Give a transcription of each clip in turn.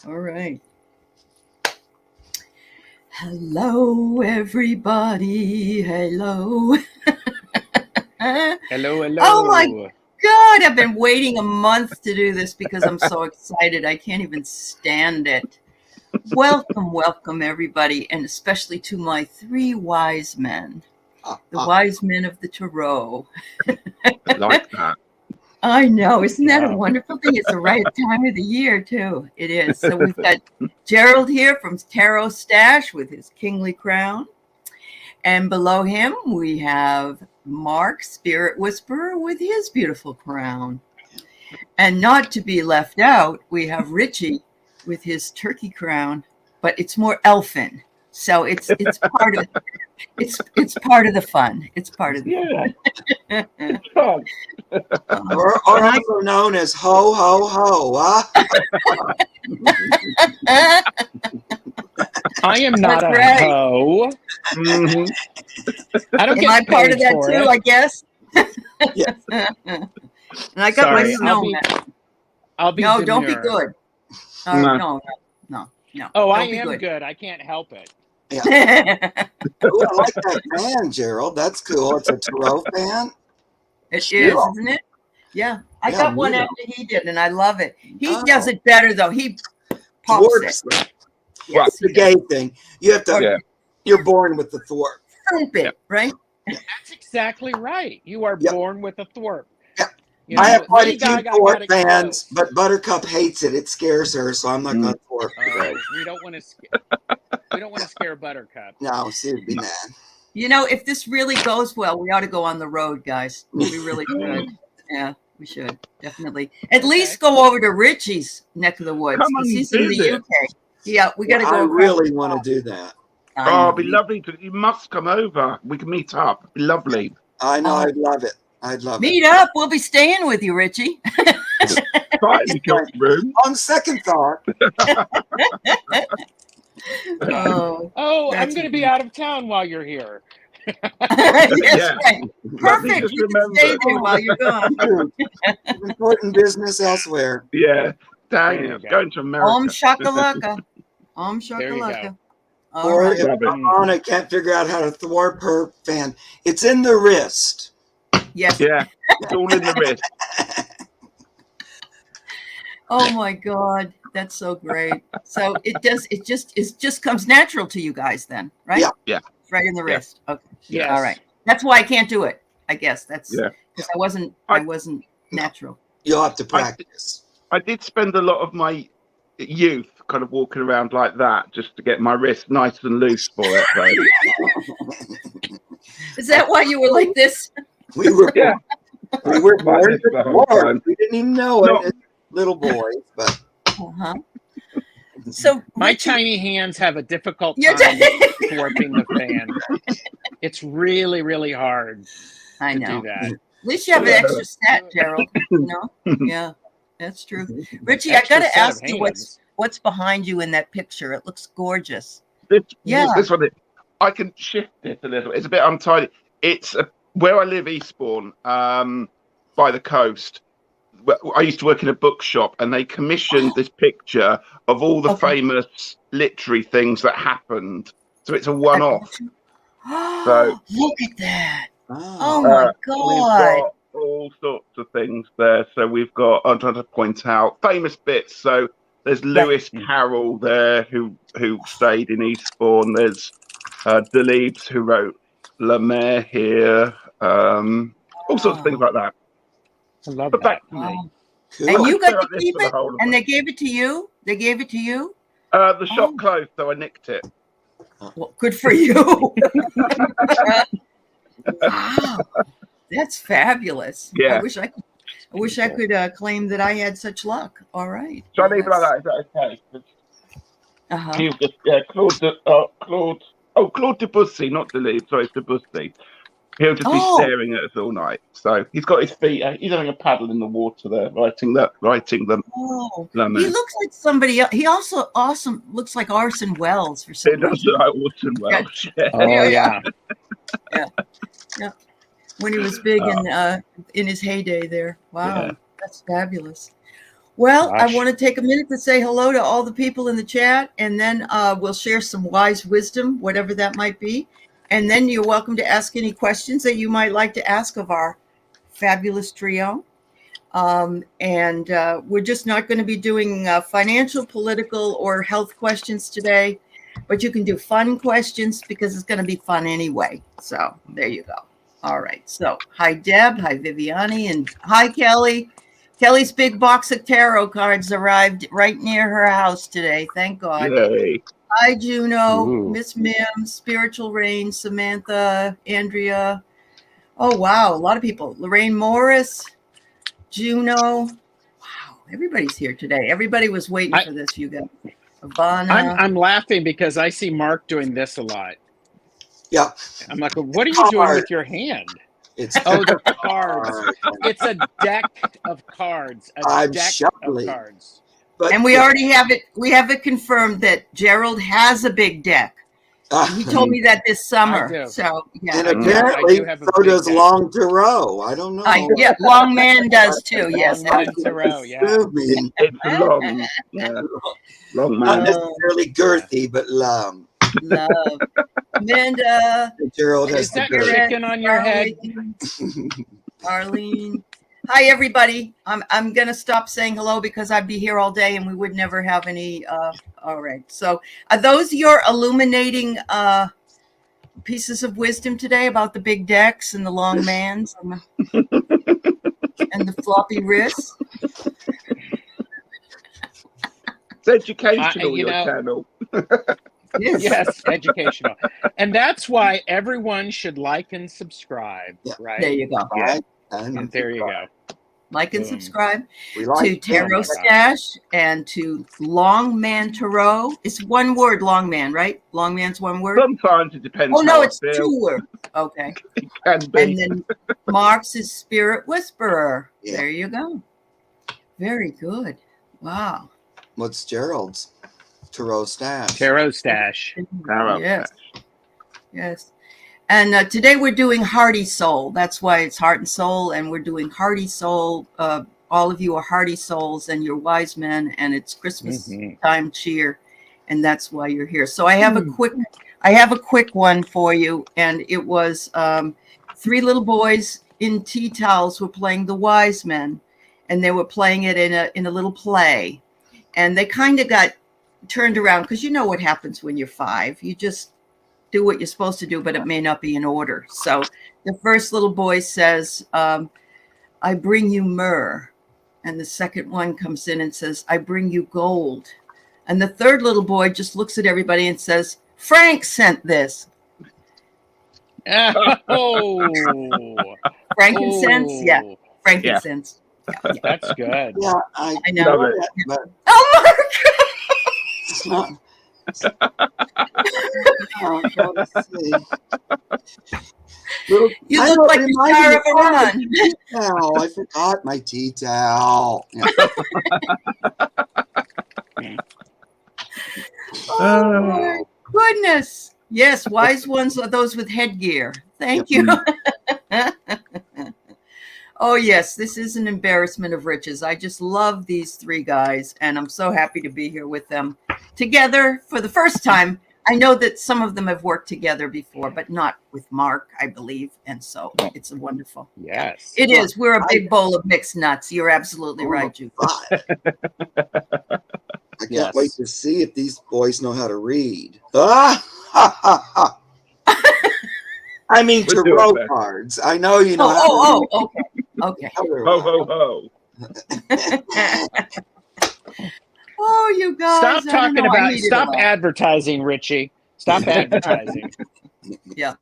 All right. Hello, everybody. Hello. Hello. Oh my God, I've been waiting a month to do this because I'm so excited. I can't even stand it. Welcome, everybody, and especially to my three wise men, the wise men of the Tarot. I like that. I know. Isn't that a Wow. wonderful thing? It's the right time of the year, too. It is. So we've got Gerald here from Tarotstache with his kingly crown. And below him, we have Mark, Spirit Whisperer, with his beautiful crown. And not to be left out, we have Ritchie with his turkey crown, but it's more elfin. So it's part of it's part of the fun. It's part of the fun. Or also known as ho ho ho. Huh? I am not That's a right. hoe. Mhm. I don't Am get I part paid of that for too? it. I guess. Yes. And I got my Sorry, snowman. I'll be No, don't be demure. good. No. No. Oh, don't I be am good. I can't help it. Yeah. Ooh, I like that fan, Gerald. That's cool. It's a Tarot fan. It is, Yeah. isn't it? Yeah. I Yeah, got one yeah. after he did, and I love it. He Oh. does it better, though. He pops Thwarts. it. Well, Yes, The gay thing. You have to. Yeah. You're born with the thwart. thump it, right? That's exactly right. You are Yep. born with a thwarp. Yeah. You I know, have quite a Lady few Gaga thwart got fans, exposed. but Buttercup hates it. It scares her, so I'm not going to thwart today. We don't want to scare Buttercup. No, she would be mad. You know, if this really goes well, we ought to go on the road, guys. We really should. Yeah, we should. Definitely. At least go over to Ritchie's neck of the woods. Come Because on, he's in the visit. UK. Yeah, we got to I go. really want to do that. Oh, it'd be lovely. You must come over. We can meet up. It'd be lovely. I know. I'd love it. I'd love Meet up. We'll be staying with you, Ritchie. Fine, you got room. On second thought. Oh, I'm going to be out of town while you're here. Yes, right. Perfect. Just You can remember. stay there while you're gone. Important business elsewhere. Yeah. Dang There you it. go. Going to America. Om shakalaka. Om There you shakalaka. go. All Or right. if Anna can't figure out how to thwart her fan, it's in the wrist. Yes. Yeah. It's all in the wrist. Oh my God, that's so great. So it just comes natural to you guys then, right? Yeah. Yeah. It's right in the wrist. Okay. Yes. All right. That's why I can't do it. I guess that's Yeah. because I wasn't natural. You'll have to practice. I did spend a lot of my youth kind of walking around like that just to get my wrist nice and loose for it. Though. Is that why you were like this? We were Yeah. we were My born wrist with the whole thwart. time. We didn't even know No. it as little boys, but Uh-huh. So My tiny hands have a difficult Your time tiny- warping the fan. It's really, really hard I to know. do that. At least you have an extra set, Gerald. You know? Yeah, that's true. Richie, I got to ask you what's behind you in that picture. It looks gorgeous. This one, I can shift it a little. It's a bit untidy. It's where I live, Eastbourne, by the coast. I used to work in a bookshop, and they commissioned this picture of all the famous literary things that happened. So it's a one-off. So look at that! oh my God! We've got all sorts of things there. So we've got. I'm trying to point out famous bits. So there's Lewis Carroll there, who stayed in Eastbourne. There's Delibes, who wrote La Mer here. All sorts of things like that. I love But that. back to me. cool. And you got Like to this keep for the it, whole of and it. they gave it to you. They gave it to you. The shop closed, so I nicked it. Well, good for you. Wow, that's fabulous. Yeah. I wish I could claim that I had such luck. All right. So I leave it like that. Is that okay? Uh-huh. He was just, Claude Debussy, not Delibes. Sorry, it's Debussy. He'll just be staring at us all night. So he's got his feet. He's having a paddle in the water there, writing them. Oh, he looks like somebody else. He also looks like Orson Welles for some It does reason. look like Orson Welles. Yeah. Oh yeah. Yeah. When he was big in his heyday there. Wow, that's fabulous. Well, I Gosh. want to take a minute to say hello to all the people in the chat, and then we'll share some wise wisdom, whatever that might be. And then you're welcome to ask any questions that you might like to ask of our fabulous trio. And we're just not going to be doing financial, political, or health questions today, but you can do fun questions because it's going to be fun anyway. So there you go. All right. So hi, Deb. Hi, Viviani. And hi, Kelly. Kelly's big box of tarot cards arrived right near her house today. Thank God. Yay. Hi, Juno, Ooh. Miss Mim, Spiritual Rain, Samantha, Andrea. Oh, wow. A lot of people. Lorraine Morris, Juno. Wow. Everybody's here today. Everybody was waiting for this, you guys. Ivana. I'm laughing because I see Mark doing this a lot. Yeah. I'm like, what are you doing with your hand? It's Oh, the cards. It's a deck of cards. I'm Deck shuffling. of cards. But And we already have it. We have it confirmed that Gerald has a big deck. He told me that this summer. I do. So yeah. and I do apparently have a so big does deck. Long Tarot. I don't know. Yeah, LongMan does too. Yes. LongMan Tarot, yeah. Assuming, It's long. Yeah. Long not man. necessarily girthy, but long. Love. Amanda. Gerald has Is that the girth. chicken on your head? Arlene. Hi, everybody. I'm going to stop saying hello because I'd be here all day and we would never have any. All right. So are those your illuminating pieces of wisdom today about the big decks and the long mans and the floppy wrists? It's educational, you your know, channel. Yes, educational. And that's why everyone should like and subscribe, Yeah. right? There you go. Right? And there you go. Like and Boom. subscribe We to like Tarotstache and to LongMan Tarot. It's one word, LongMan, right? LongMan's one word. Sometimes it depends. Oh no, how I it's feel. 2 words. Okay. It can be. And then Mark's is Spirit Whisperer. Yeah. There you go. Very good. Wow. What's Gerald's? Tarotstache. Tarotstache. Tarot. Yes. Yes. And today we're doing Hearty Soul. That's why it's Heart and Soul. And we're doing Hearty Soul. All of you are Hearty Souls and you're wise men. And it's Christmas time cheer. And that's why you're here. So I have a quick one for you. And it was 3 little boys in tea towels were playing the wise men. And they were playing it in a little play. And they kind of got turned around because you know what happens when you're 5. You just do what you're supposed to do, but it may not be in order. So the first little boy says, I bring you myrrh. And the second one comes in and says, I bring you gold. And the third little boy just looks at everybody and says, Frank sent this. Oh. Frankincense? Yeah, frankincense. Yeah. That's good. Yeah, I know. Love it. that, but Oh, Mark! it's not. Let's see. You look like the star of Iran. Towel. I forgot my tea towel. Yeah. Oh, my goodness. Yes, wise ones are those with headgear. Thank you. Oh, yes, this is an embarrassment of riches. I just love these 3 guys, and I'm so happy to be here with them together for the first time. I know that some of them have worked together before, but not with Mark, I believe. And so it's a wonderful. Yes. It is. We're a big bowl of mixed nuts. You're absolutely right, Jude. I can't wait to see if these boys know how to read. Ah, ha, ha, ha. I mean, tarot cards. I know you know how to read. Okay. Ho, ho, ho. Oh, you guys. Stop advertising, Ritchie. Stop advertising. Yeah.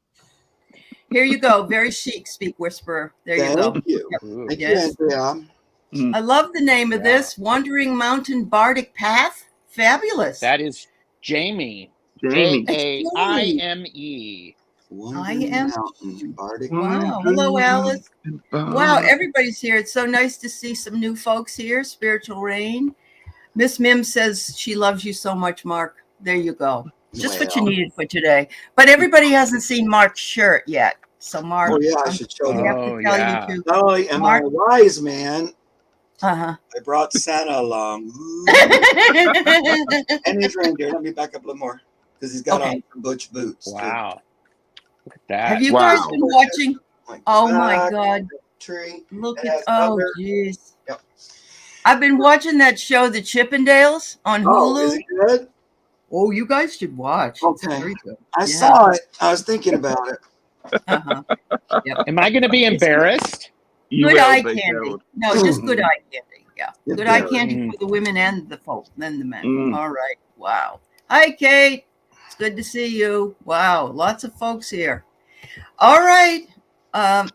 Here you go. Very chic, Speak Whisperer. There you go. Thank you. Yep. Thank Yes. you, Andrea. I love the name of this. Wandering Mountain Bardic Path. Fabulous. That is Jamie. Jamie. Jaime. Mountain Bardic. Wow. Hello, Alice. Wow, everybody's here. It's so nice to see some new folks here. Spiritual Rain. Miss Mim says she loves you so much, Mark. There you go. Just what you needed for today. But everybody hasn't seen Mark's shirt yet. So, Mark. Oh, yeah, I should show we them. have to tell you too. Not only am I a wise man, Uh-huh. I brought Santa along. Ooh. And his reindeer. Let me back up a little more. Because he's got on some butch boots. Wow. Look at that. Have you Wow. guys been watching? Oh my God. Tree. Look It at, has oh other- jeez. Yep. I've been watching that show, The Chippendales, on Oh, is Hulu. it good? Oh, you guys should watch. It's Okay. very good. I Yeah. saw it. I was thinking about it. Uh-huh. Yep. Am I going to be It's embarrassed? You Good will eye be, candy. Gerald. No, just good eye candy. Yeah. Good Good eye Gerald. candy for the women and the folk, and the men. Mm. All right. Wow. Hi, Kate. It's good to see you. Wow. Lots of folks here. All right. All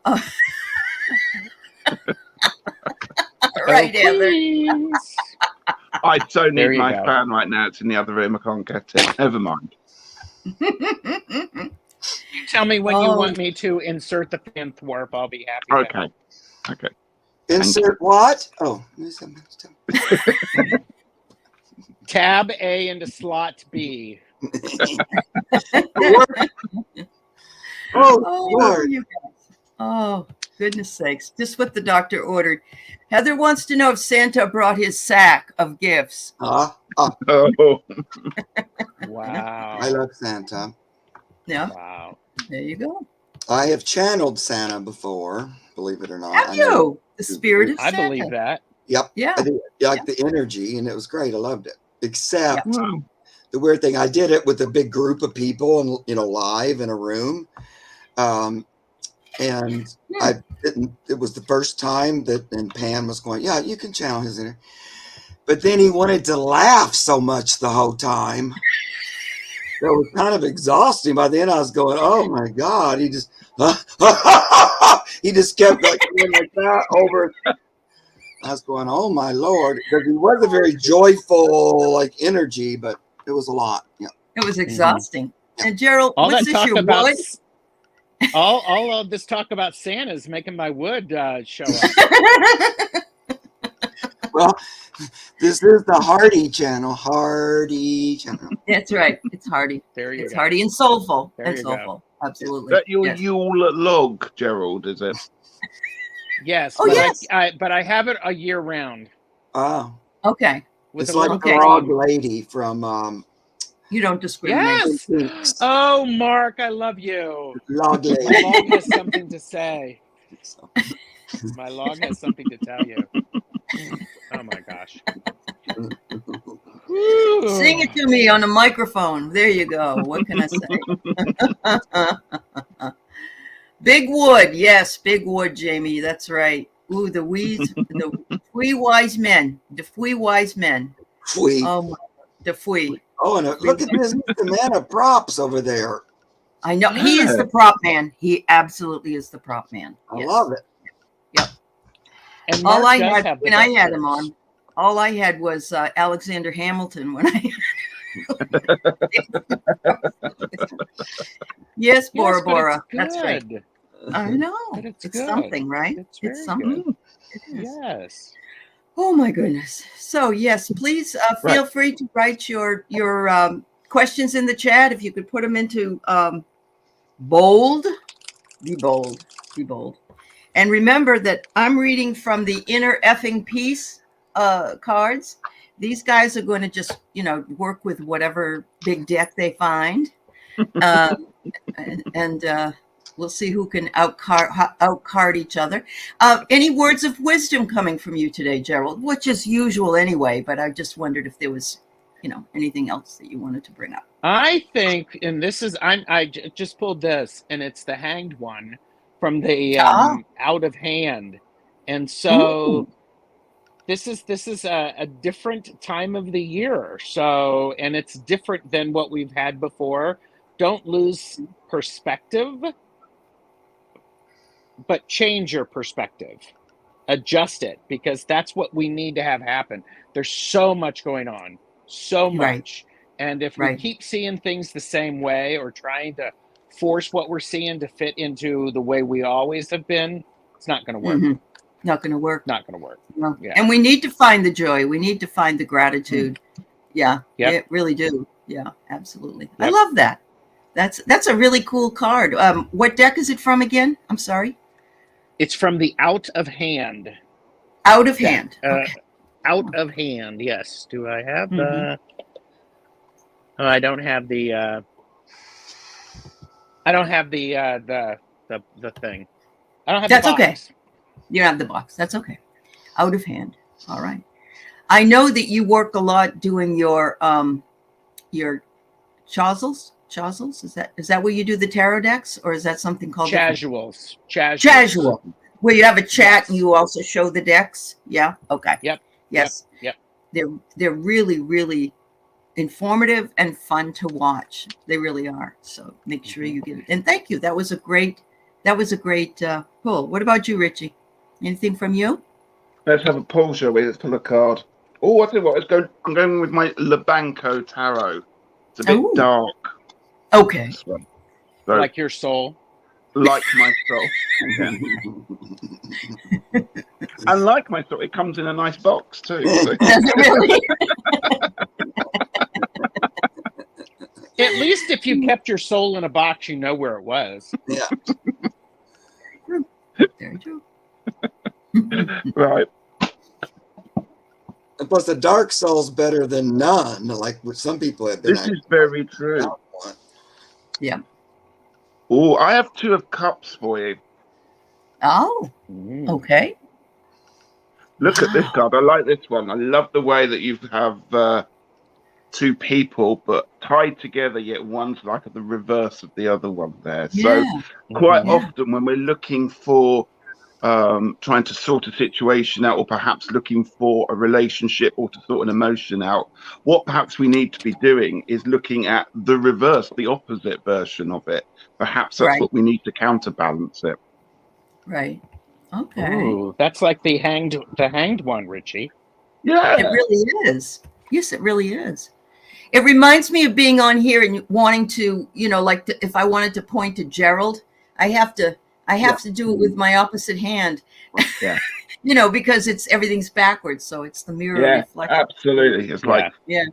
right, Heather. Please. I don't There need you my go. fan right now. It's in the other room. I can't get it. Never mind. You tell me when you want me to insert the fifth warp. I'll be happy. to Okay. help. Okay. Insert what? Oh. Tab A into slot B. Oh, Lord. You guys. Oh, goodness sakes. Just what the doctor ordered. Heather wants to know if Santa brought his sack of gifts. Oh, Wow. I love Santa. Yeah, Wow. there you go. I have channeled Santa before, believe it or not. Have I know. you? The spirit of I Santa. believe that. Yep. Yeah. I did. Like the energy, and it was great. I loved it. Except wow. the weird thing, I did it with a big group of people and live in a room. And I didn't, it was the first time that, and Pam was going, yeah, you can channel his inner. But then he wanted to laugh so much the whole time. That was kind of exhausting. By the end, I was going, oh my God. He just, he just kept like doing like that over. I was going, oh my Lord. Because he was a very joyful, like energy, but it was a lot. Yeah. It was exhausting. And Gerald, All what's that this, talk your about wood? all of this talk about Santa is making my wood show up. Well, this is the Hardy channel. Hardy channel. That's right. It's hearty. There you It's go. hearty and soulful. There and you go. soulful. Absolutely. Is that your Yes. Yule log, Gerald, is it? Yes, Oh, but yes. I have it a year round. Oh. Okay. With It's a like little the Okay. log green. lady from You don't discriminate. Yes. Oh, Mark, I love you. Log My lady. log has something to say. So, My log has something to tell you. Oh my gosh. Sing it to me on a microphone. There you go. What can I say? Big wood. Yes, big wood, Jamie. That's right. Ooh, the three wise men. The three wise men. Fwee. Oh, my. The three. Oh, and look at this the man of props over there. I know. He is the prop man. He absolutely is the prop man. I Yes. love it. And Mark All I does had have the when I best had him jokes. on, all I had was Alexander Hamilton when I. Yes, Bora Yes, but Bora. it's That's right. good. I know. But it's It's good. something, right? It's very something. good. It is. Yes. Oh my goodness. So yes, please feel free to write your questions in the chat. If you could put them into bold, be bold, be bold. And remember that I'm reading from the Inner Effing Peace cards. These guys are going to just, work with whatever big deck they find. And we'll see who can outcard each other. Any words of wisdom coming from you today, Gerald? Which is usual anyway, but I just wondered if there was, anything else that you wanted to bring up. I think, and this is, I just pulled this, and it's the Hanged One from the Out of Hand, and so this is a different time of the year. So, and it's different than what we've had before. Don't lose perspective, but change your perspective. Adjust it, because that's what we need to have happen. There's so much going on, so much. Right. And if we keep seeing things the same way or trying to force what we're seeing to fit into the way we always have been, it's not going to work. Mm-hmm. Not going to work. Not going to work. No. Yeah. And we need to find the joy. We need to find the gratitude. Yeah, Yep. really do. Yeah, absolutely. Yep. I love that. That's a really cool card. What deck is it from again? I'm sorry. It's from the Out of Hand. Out of hand. Okay. Out of hand. Yes. Do I have Mhm. Oh, I don't have the. I don't have the thing. I don't have That's the okay. box. You don't have the box. That's okay. Out of hand. All right. I know that you work a lot doing your chazels. Chazels, is that where you do the tarot decks, or is that something called Casuals. Casual, where you have a chat Yes. and you also show the decks? Yeah. Okay. Yep. Yes. Yep. They're really, really informative and fun to watch. They really are. So make sure you get it. And thank you. That was a great pull. What about you, Ritchie? Anything from you? Let's have a pull, shall we? Let's pull a card. Oh, I tell you what, I'm going with my Labanco Tarot. It's a bit dark. Okay. This one. So, Like your soul. like my soul. Yeah. And like my soul, it comes in a nice box too. So. Does it really? At least if you kept your soul in a box, you know where it was. Yeah. Very true. Right. And plus, the dark soul's better than none. Like what some people have been. This is very true. Yeah. Oh, I have 2 of Cups for you. Oh, okay. Look at this card. I like this one. I love the way that you have 2 people, but tied together, yet one's like the reverse of the other one there. Yeah. So quite often when we're looking for trying to sort a situation out, or perhaps looking for a relationship or to sort an emotion out, what perhaps we need to be doing is looking at the reverse, the opposite version of it. Perhaps that's what we need to counterbalance it. Right. Okay. Ooh, that's like the hanged one, Ritchie. Yeah. It really is. Yes, it really is. It reminds me of being on here and wanting to, like if I wanted to point to Gerald, I have to do it with my opposite hand. Yeah. Because everything's backwards, so it's the mirror reflection. Absolutely. It's like yeah.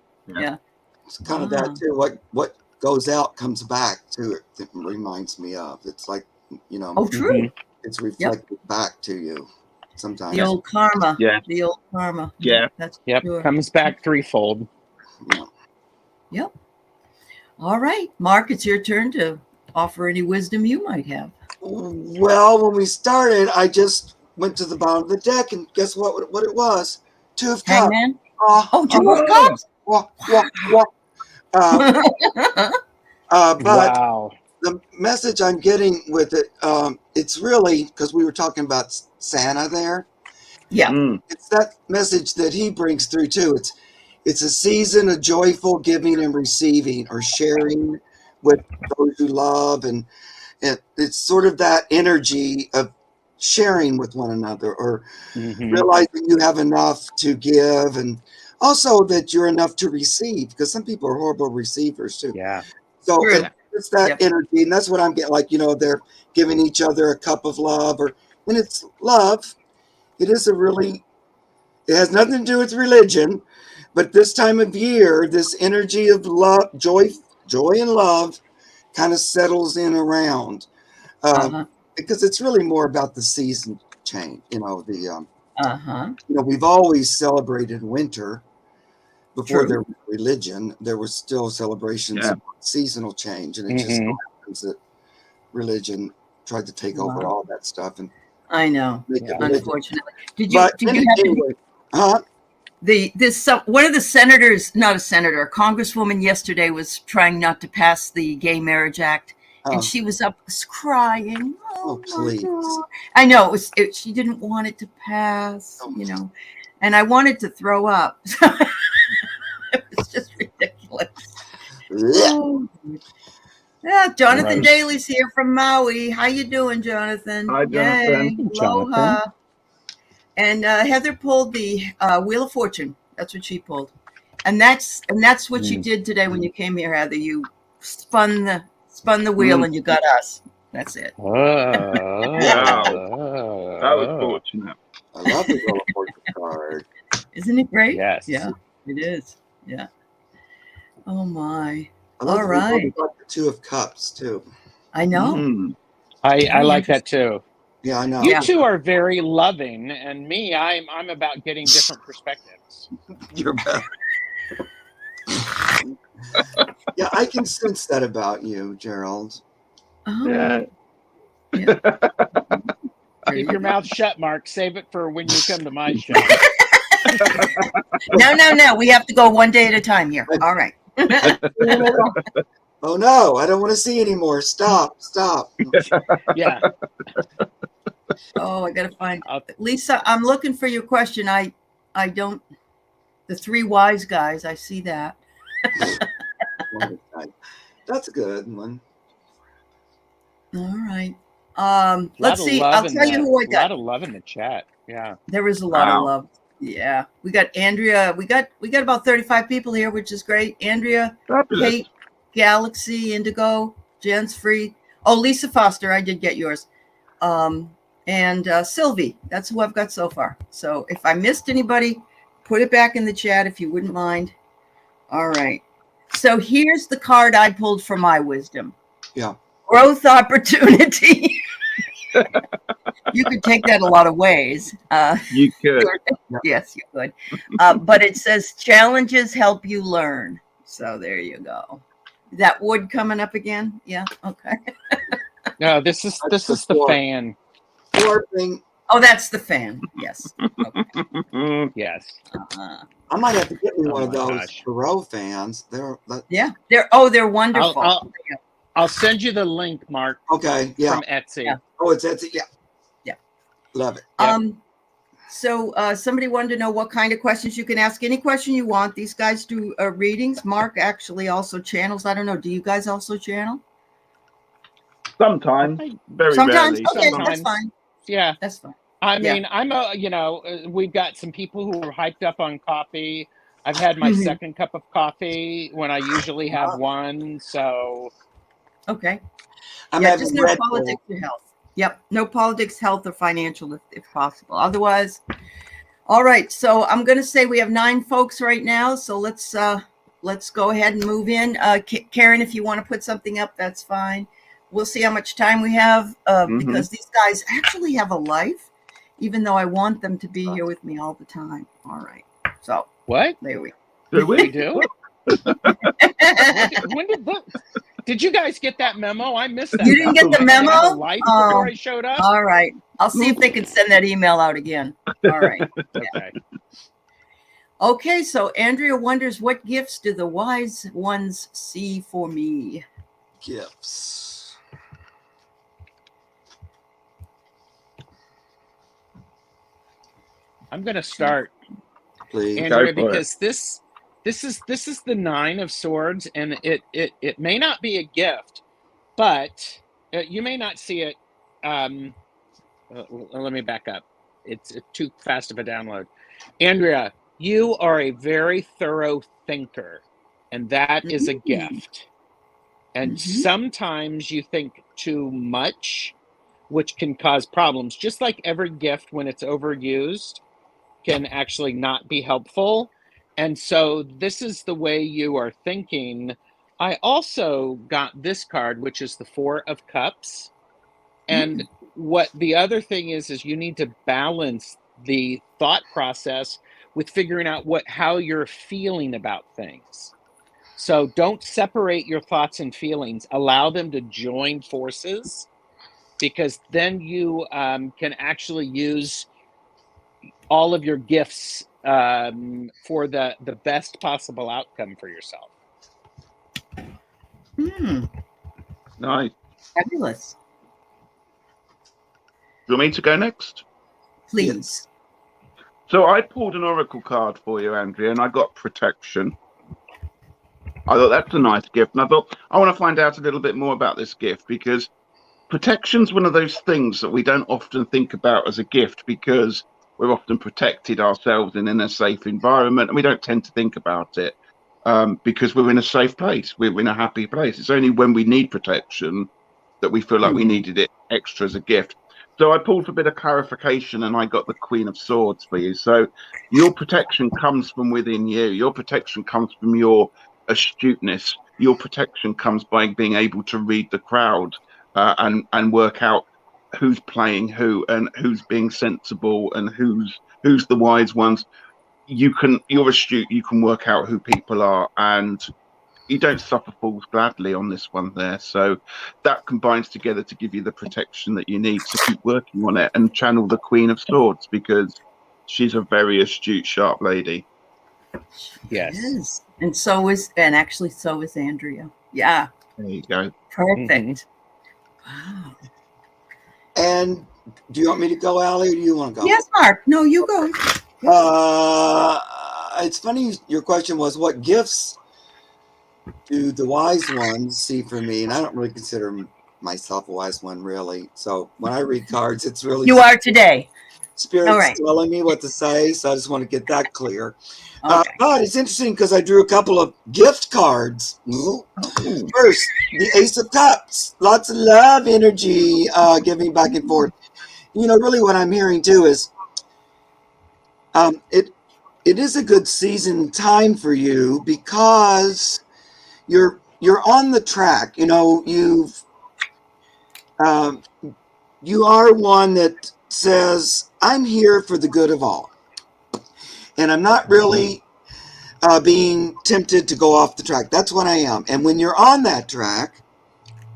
It's kind of that too. What goes out comes back too. It reminds me of. It's like Oh, true. It's reflected back to you sometimes. The old karma. Yeah. The old karma. Yeah. That's Sure. Comes back threefold. Yeah. Yep. All right, Mark, it's your turn to offer any wisdom you might have. Well, when we started, I just went to the bottom of the deck, and guess what it was? 2 of Cups. Hangman? Oh, 2 of Cups? But Wow. the message I'm getting with it, it's really, because we were talking about Santa there. Yeah. It's that message that he brings through too. It's a season of joyful giving and receiving, or sharing with those you love, and it's sort of that energy of sharing with one another, or realizing you have enough to give, and also that you're enough to receive, because some people are horrible receivers too. Yeah. So it's that energy, and that's what I'm getting. Like, they're giving each other a cup of love, and it's love. It is it has nothing to do with religion, but this time of year, this energy of love, joy and love kind of settles in around, because it's really more about the season change. We've always celebrated winter. Before there was religion, there was still celebrations of seasonal change, and it just so happens that religion tried to take over all that stuff. And I know, unfortunately. Did you anyway, one of the senators, not a senator, a congresswoman yesterday was trying not to pass the Gay Marriage Act, and she was up crying. Oh, please! God. I know she didn't want it to pass, and I wanted to throw up. It was just ridiculous. Yeah, Jonathan Daly's here from Maui. How you doing, Jonathan? Hi, Jonathan. Yay. Aloha. And Heather pulled the Wheel of Fortune. That's what she pulled, and that's what you did today when you came here, Heather. You spun the wheel and you got us. That's it. That was fortunate. I love the Wheel of Fortune card. Isn't it great? Yes. Yeah, it is. Yeah. Oh my. All right. About the 2 of Cups too. I know. I like that too. Yeah, I know. You two are very loving, and me, I'm about getting different perspectives. You're better. Yeah, I can sense that about you, Gerald. Yeah. Keep your mouth shut, Mark. Save it for when you come to my show. No. We have to go one day at a time here. All right. Oh no, I don't want to see anymore. Stop. Yeah. Oh, I gotta find Lisa. I'm looking for your question. I don't. The three wise guys. I see that. That's a good one. All right. Lot Let's of see. love I'll in tell you the- who I got. lot of love in the chat. Yeah. There is a lot Wow. of love. Yeah. We got Andrea. We got about 35 people here, which is great. Andrea, Fabulous. Kate, Galaxy, Indigo, Jen's Free. Oh, Lisa Foster. I did get yours. And Sylvie. That's who I've got so far. So if I missed anybody, put it back in the chat if you wouldn't mind. All right. So here's the card I pulled for my wisdom. Yeah. Growth opportunity. You could take that a lot of ways. You could. Yes, you could. But it says challenges help you learn. So there you go. That wood coming up again? Yeah. Okay. No, this is the fan. Warping. Oh, that's the fan. Yes. Okay. Yes. I might have to get me Oh one of my those gosh. Tarot fans. They're They're wonderful. I'll send you the link, Mark, okay. Yeah. from Etsy. Yeah. Oh, it's Etsy. Yeah. Yeah. Love it. Yeah. So somebody wanted to know what kind of questions you can ask. Any question you want. These guys do readings. Mark actually also channels. I don't know. Do you guys also channel? Sometimes, very Sometimes. rarely. Okay, Sometimes. that's fine. Yeah. That's fine. I mean, we've got some people who are hyped up on coffee. I've had my second cup of coffee when I usually have one. So, okay. I'm Yeah, having just no Red Bull. politics or health. Yep. No politics, health, or financial if possible. Otherwise, all right. So I'm going to say we have 9 folks right now. So let's go ahead and move in. Karen, if you want to put something up, that's fine. We'll see how much time we have because these guys actually have a life, even though I want them to be here with me all the time. All right. So what? there we Do We we? do? go. When did you guys get that memo? I missed that. You didn't get the I had memo? a life before I showed up. All right. I'll see if they can send that email out again. All right. Okay. Okay. So Andrea wonders, what gifts do the wise ones see for me? Gifts. I'm going to start, Please. Andrea, Go for it. because this is the 9 of Swords, and it may not be a gift, but you may not see it. Let me back up. It's too fast of a download. Andrea, you are a very thorough thinker, and that is a gift. And sometimes you think too much, which can cause problems. Just like every gift, when it's overused, can actually not be helpful. And so this is the way you are thinking. I also got this card, which is the 4 of Cups. And what the other thing is you need to balance the thought process with figuring out how you're feeling about things. So don't separate your thoughts and feelings. Allow them to join forces, because then you can actually use all of your gifts for the best possible outcome for yourself. Nice. Fabulous. Do you want me to go next? Please. So I pulled an oracle card for you, Andrea, and I got protection. I thought that's a nice gift, and I thought I want to find out a little bit more about this gift, because protection's one of those things that we don't often think about as a gift, because we're often protected ourselves and in a safe environment, and we don't tend to think about it because we're in a safe place. We're in a happy place. It's only when we need protection that we feel like we needed it extra as a gift. So I pulled for a bit of clarification, and I got the Queen of Swords for you. So your protection comes from within you. Your protection comes from your astuteness. Your protection comes by being able to read the crowd and work out who's playing who and who's being sensible and who's the wise ones. You're astute. You can work out who people are, and you don't suffer fools gladly on this one there. So that combines together to give you the protection that you need to keep working on it and channel the Queen of Swords, because she's a very astute, sharp lady. Yes. Yes. And actually so is Andrea. Yeah. There you go. Perfect. Wow. And do you want me to go, Allie, or do you want to go? Yes, Mark. No, you go. It's funny. Your question was, what gifts do the wise ones see for me? And I don't really consider myself a wise one, really. So when I read cards, it's really You are today. Spirit's All right. telling me what to say. So I just want to get that clear. Okay. But it's interesting because I drew a couple of gift cards. First, the Ace of Cups. Lots of love energy giving back and forth. You know, really what I'm hearing too is it is a good season time for you because you're on the track. You know, you are one that says, I'm here for the good of all. And I'm not really being tempted to go off the track. That's what I am. And when you're on that track,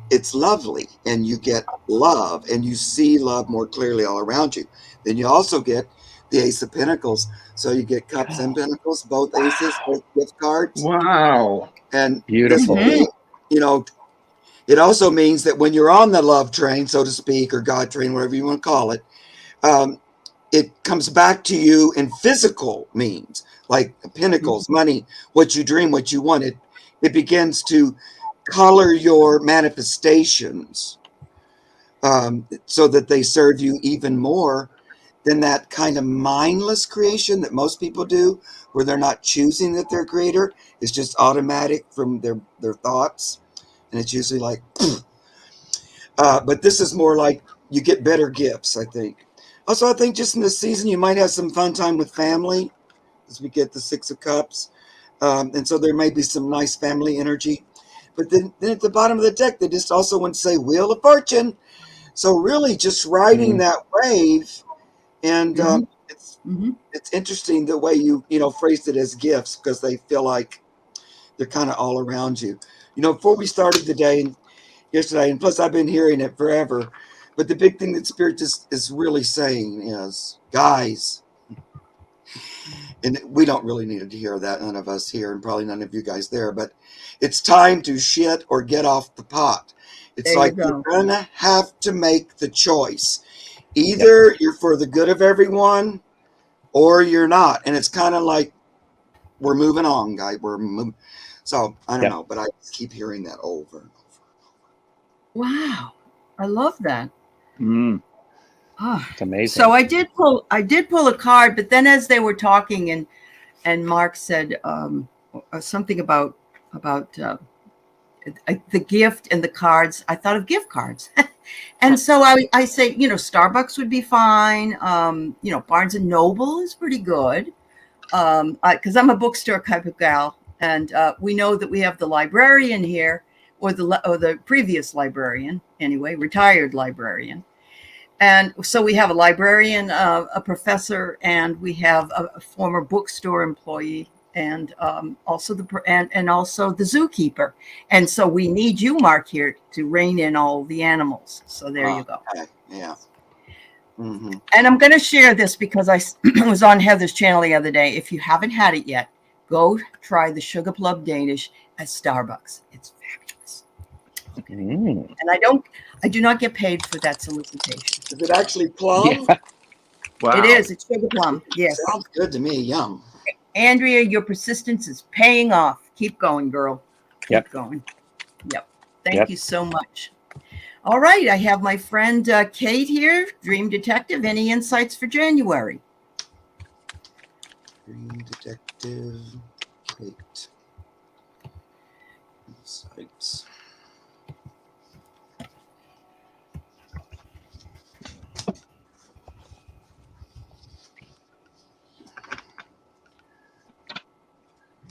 it's lovely and you get love and you see love more clearly all around you. Then you also get the Ace of Pentacles. So you get cups and pentacles, both aces, both gift cards. Wow. And Beautiful. You know, it also means that when you're on the love train, so to speak, or God train, whatever you want to call it, it comes back to you in physical means, like pentacles, money, what you dream, what you want. It begins to color your manifestations so that they serve you even more than that kind of mindless creation that most people do, where they're not choosing that they're a creator. It's just automatic from their thoughts. And it's usually like, but this is more like you get better gifts, I think. Also, I think just in this season, you might have some fun time with family as we get the Six of Cups. And so there may be some nice family energy. But then at the bottom of the deck, they just also want to say Wheel of Fortune. So really just riding that wave. And it's interesting the way you phrased it as gifts, because they feel like they're kind of all around you. You know, before we started the day and yesterday, and plus I've been hearing it forever, but the big thing that Spirit is really saying is, guys, and we don't really need to hear that, none of us here, and probably none of you guys there, but it's time to shit or get off the pot. It's There like you go. you're gonna have to make the choice. Either you're for the good of everyone or you're not. And it's kind of like we're moving on, guys. We're moving. So I don't know, but I keep hearing that over and over. Wow. I love that. It's amazing. So I did pull a card, but then as they were talking and Mark said something about the gift and the cards, I thought of gift cards. And so I say, you know, Starbucks would be fine. You know, Barnes and Noble is pretty good. Because I'm a bookstore type of gal. And we know that we have the librarian here, or the previous librarian, anyway, retired librarian. And so we have a librarian, a professor, and we have a former bookstore employee, and also the zookeeper. And so we need you, Mark, here to rein in all the animals. So there you go. Okay. Yeah. And I'm going to share this because I was on Heather's channel the other day. If you haven't had it yet, go try the Sugar Plum Danish at Starbucks. It's fabulous. Okay. And I do not get paid for that solicitation. Is it actually plum? Yeah. Wow. It is. It's sugar plum. Yes. Sounds good to me. Yum. Andrea, your persistence is paying off. Keep going, girl. Keep going. Yep. Thank you so much. All right. I have my friend Kate here, Dream Detective. Any insights for January? Dream Detective Kate. Insights.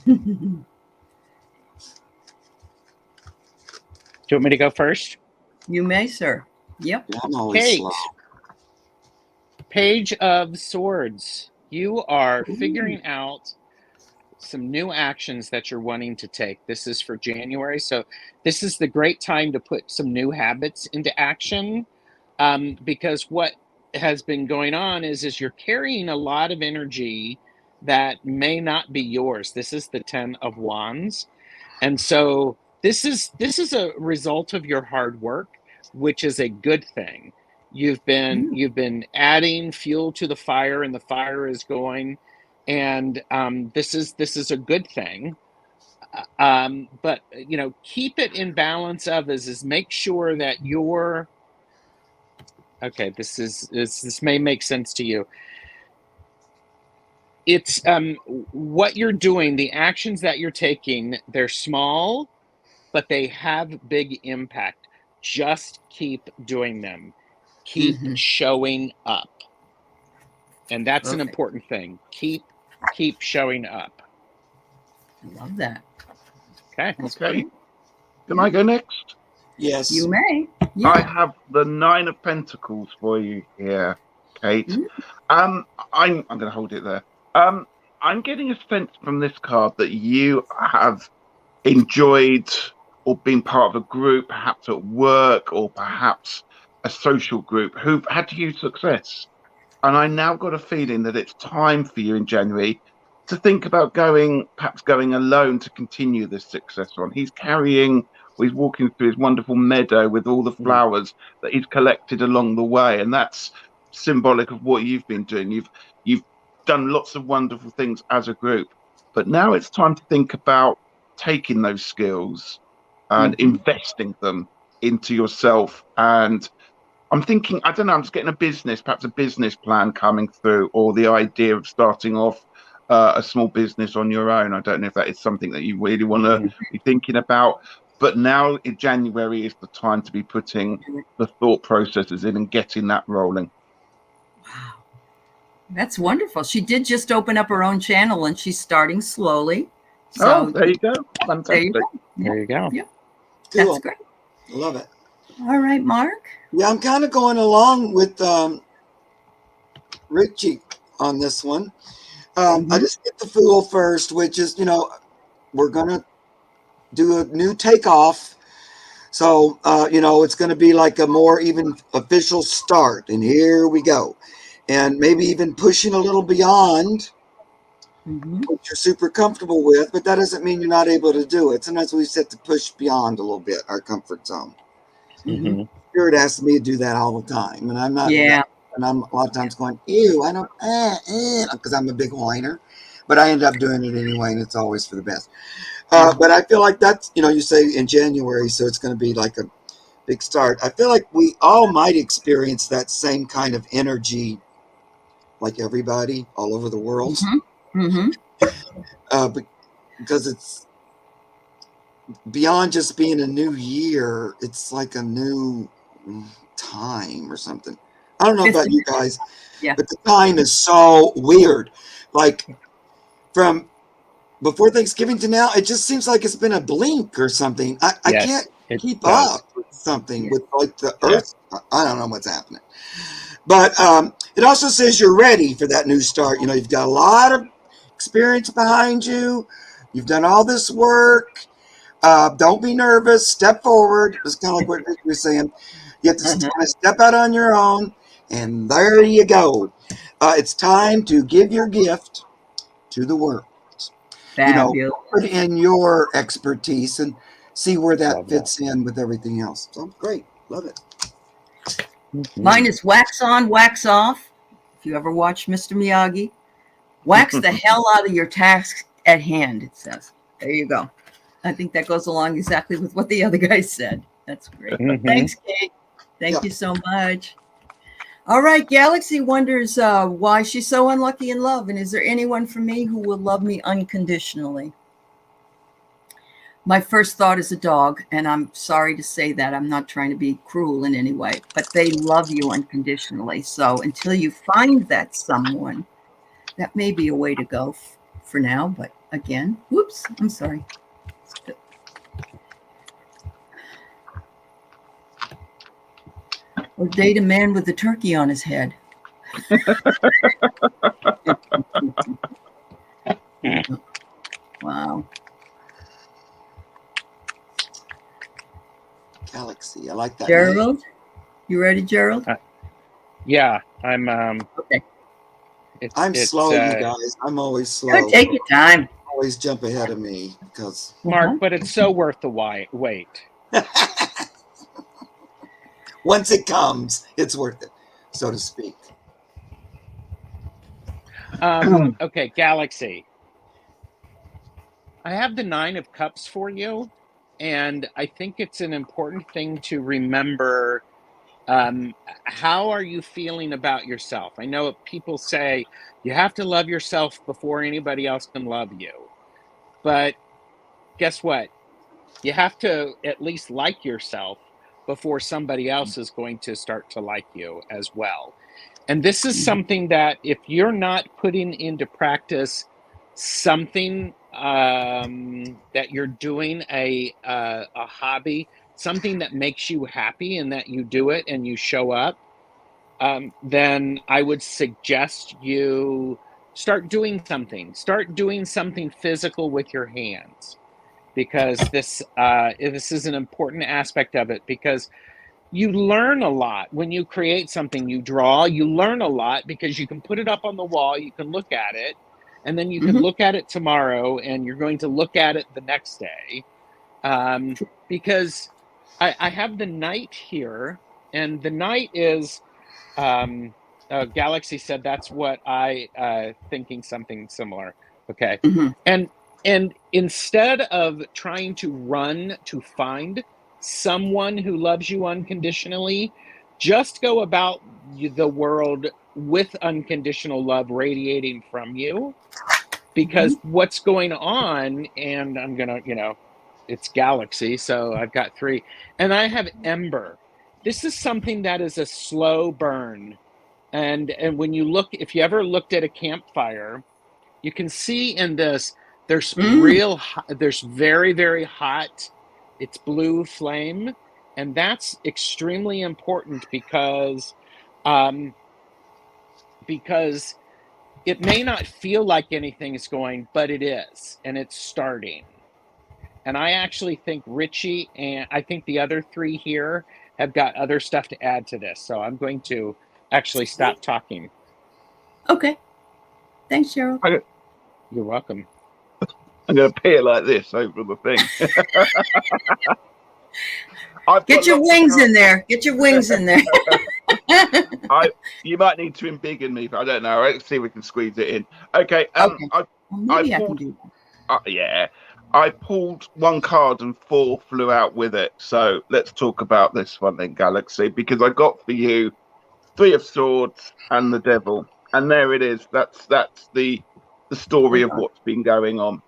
Do you want me to go first? You may, sir. Yep. Yeah, I'm always Kate, slow. Page of Swords. You are figuring out some new actions that you're wanting to take. This is for January. So this is the great time to put some new habits into action, because what has been going on is you're carrying a lot of energy that may not be yours. This is the 10 of Wands. And so this is a result of your hard work, which is a good thing. You've been adding fuel to the fire, and the fire is going, and this is a good thing. But keep it in balance of is make sure that you're okay. This may make sense to you. It's what you're doing, the actions that you're taking, they're small, but they have big impact. Just keep doing them. Keep showing up. And that's an important thing. Keep showing up. I love that. Okay. Okay. Can I go next? Yes. You may. I Yeah. have the 9 of Pentacles for you here, Kate. I'm going to hold it there. I'm getting a sense from this card that you have enjoyed or been part of a group, perhaps at work or perhaps a social group, who've had huge success. And I now got a feeling that it's time for you in January to think about perhaps going alone to continue this success on. He's walking through his wonderful meadow with all the flowers that he's collected along the way. And that's symbolic of what you've been doing. You've done lots of wonderful things as a group, but now it's time to think about taking those skills and investing them into yourself. And I'm thinking, I don't know, I'm just getting perhaps a business plan coming through, or the idea of starting off a small business on your own. I don't know if that is something that you really want to be thinking about. But now in January is the time to be putting the thought processes in and getting that rolling. Wow. That's wonderful. She did just open up her own channel, and she's starting slowly. So there you go. Fantastic. There you go. There you go. Yep. Cool. That's great. Love it. All right, Mark. Yeah, I'm kind of going along with Ritchie on this one. I just get the Fool first, which is, we're going to do a new takeoff. So, it's going to be like a more even official start. And here we go. And maybe even pushing a little beyond what you're super comfortable with. But that doesn't mean you're not able to do it. Sometimes we set to push beyond a little bit our comfort zone. Spirit asks me to do that all the time. And I'm not. Yeah. And I'm a lot of times going, ew, I don't, because I'm a big whiner. But I end up doing it anyway, and it's always for the best. But I feel like that's, you say in January, so it's going to be like a big start. I feel like we all might experience that same kind of energy, like everybody all over the world. Because it's beyond just being a new year, it's like a new time or something. I don't know about you guys, but the time is so weird. Like from before Thanksgiving to now, it just seems like it's been a blink or something. I can't keep up with something with like the earth. I don't know what's happening. But it also says you're ready for that new start. You've got a lot of experience behind you. You've done all this work. Don't be nervous. Step forward. It's kind of like what Rick was saying. You have to step out on your own. And there you go. It's time to give your gift to the world. Fabulous. Put in your expertise and see where that fits in with everything else. So great. Love it. Mine is wax on, wax off. If you ever watch Mr. Miyagi, wax the hell out of your task at hand, it says. There you go. I think that goes along exactly with what the other guy said. That's great. Thanks, Kate. Thank you so much. All right, Galaxy wonders why she's so unlucky in love, and is there anyone for me who will love me unconditionally? My first thought is a dog, and I'm sorry to say that. I'm not trying to be cruel in any way, but they love you unconditionally. So until you find that someone, that may be a way to go for now. But again, whoops, I'm sorry. Or date a man with a turkey on his head. Wow. Galaxy. I like that. Gerald? You ready, Gerald? Yeah, I'm. Okay. I'm slow, you guys. I'm always slow. Go take your time. Always jump ahead of me because Mark, but it's so worth the wait. once it comes, it's worth it, so to speak. Okay, Galaxy. I have the 9 of Cups for you, and I think it's an important thing to remember. How are you feeling about yourself? I know people say you have to love yourself before anybody else can love you. But guess what? You have to at least like yourself before somebody else is going to start to like you as well. And this is something that if you're not putting into practice something that you're doing, a hobby, something that makes you happy and that you do it and you show up, then I would suggest you start doing something physical with your hands, because this is an important aspect of it, because you learn a lot when you create something. You draw, you learn a lot because you can put it up on the wall, you can look at it, and then you can look at it tomorrow, and you're going to look at it the next day. Because I have the Knight here, and the Knight is, Galaxy said that's what I thinking something similar. Okay. And instead of trying to run to find someone who loves you unconditionally, just go about the world with unconditional love radiating from you. Because what's going on, and I'm gonna, it's Galaxy, so I've got 3, and I have Ember. This is something that is a slow burn, and when you look, if you ever looked at a campfire, you can see in this there's there's very, very hot, it's blue flame, and that's extremely important because it may not feel like anything is going, but it is, and it's starting. And I actually think Ritchie and I think the other 3 here have got other stuff to add to this. So I'm going to actually stop talking. Okay. Thanks, Gerald. You're welcome. I'm going to peer like this over the thing. Get your wings in there. Get your wings in there. You might need to embiggen me, but I don't know. Let's see if we can squeeze it in. Okay. Maybe I can do that. Yeah. I pulled 1 card and 4 flew out with it. So let's talk about this one then, Galaxy, because I got for you 3 of Swords and the Devil, and there it is. That's the story of what's been going on.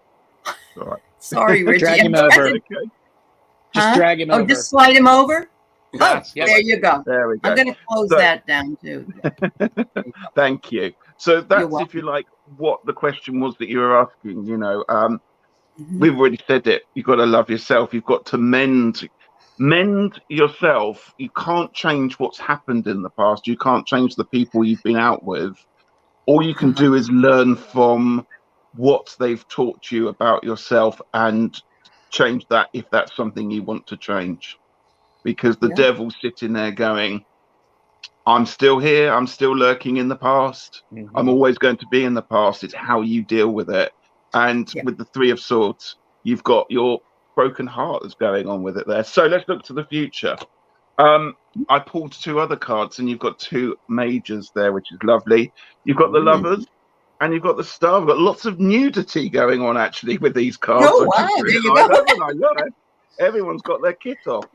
All right. Sorry, Ritchie. Drag him over. Okay. Just drag him over. Just slide him over. There you go. There we go. I'm going to close that down too. Thank you. So that's, if you like, what the question was that you were asking. We've already said it. You've got to love yourself. You've got to mend yourself. You can't change what's happened in the past. You can't change the people you've been out with. All you can do is learn from what they've taught you about yourself and change that if that's something you want to change. Because the devil's sitting there going, I'm still here. I'm still lurking in the past. I'm always going to be in the past. It's how you deal with it. And with the 3 of Swords, you've got your broken heart that's going on with it there. So let's look to the future. I pulled 2 other cards, and you've got 2 majors there, which is lovely. You've got the Lovers, and you've got the Star. We've got lots of nudity going on, actually, with these cards. Oh, wow. There you go. I love it. Everyone's got their kit off.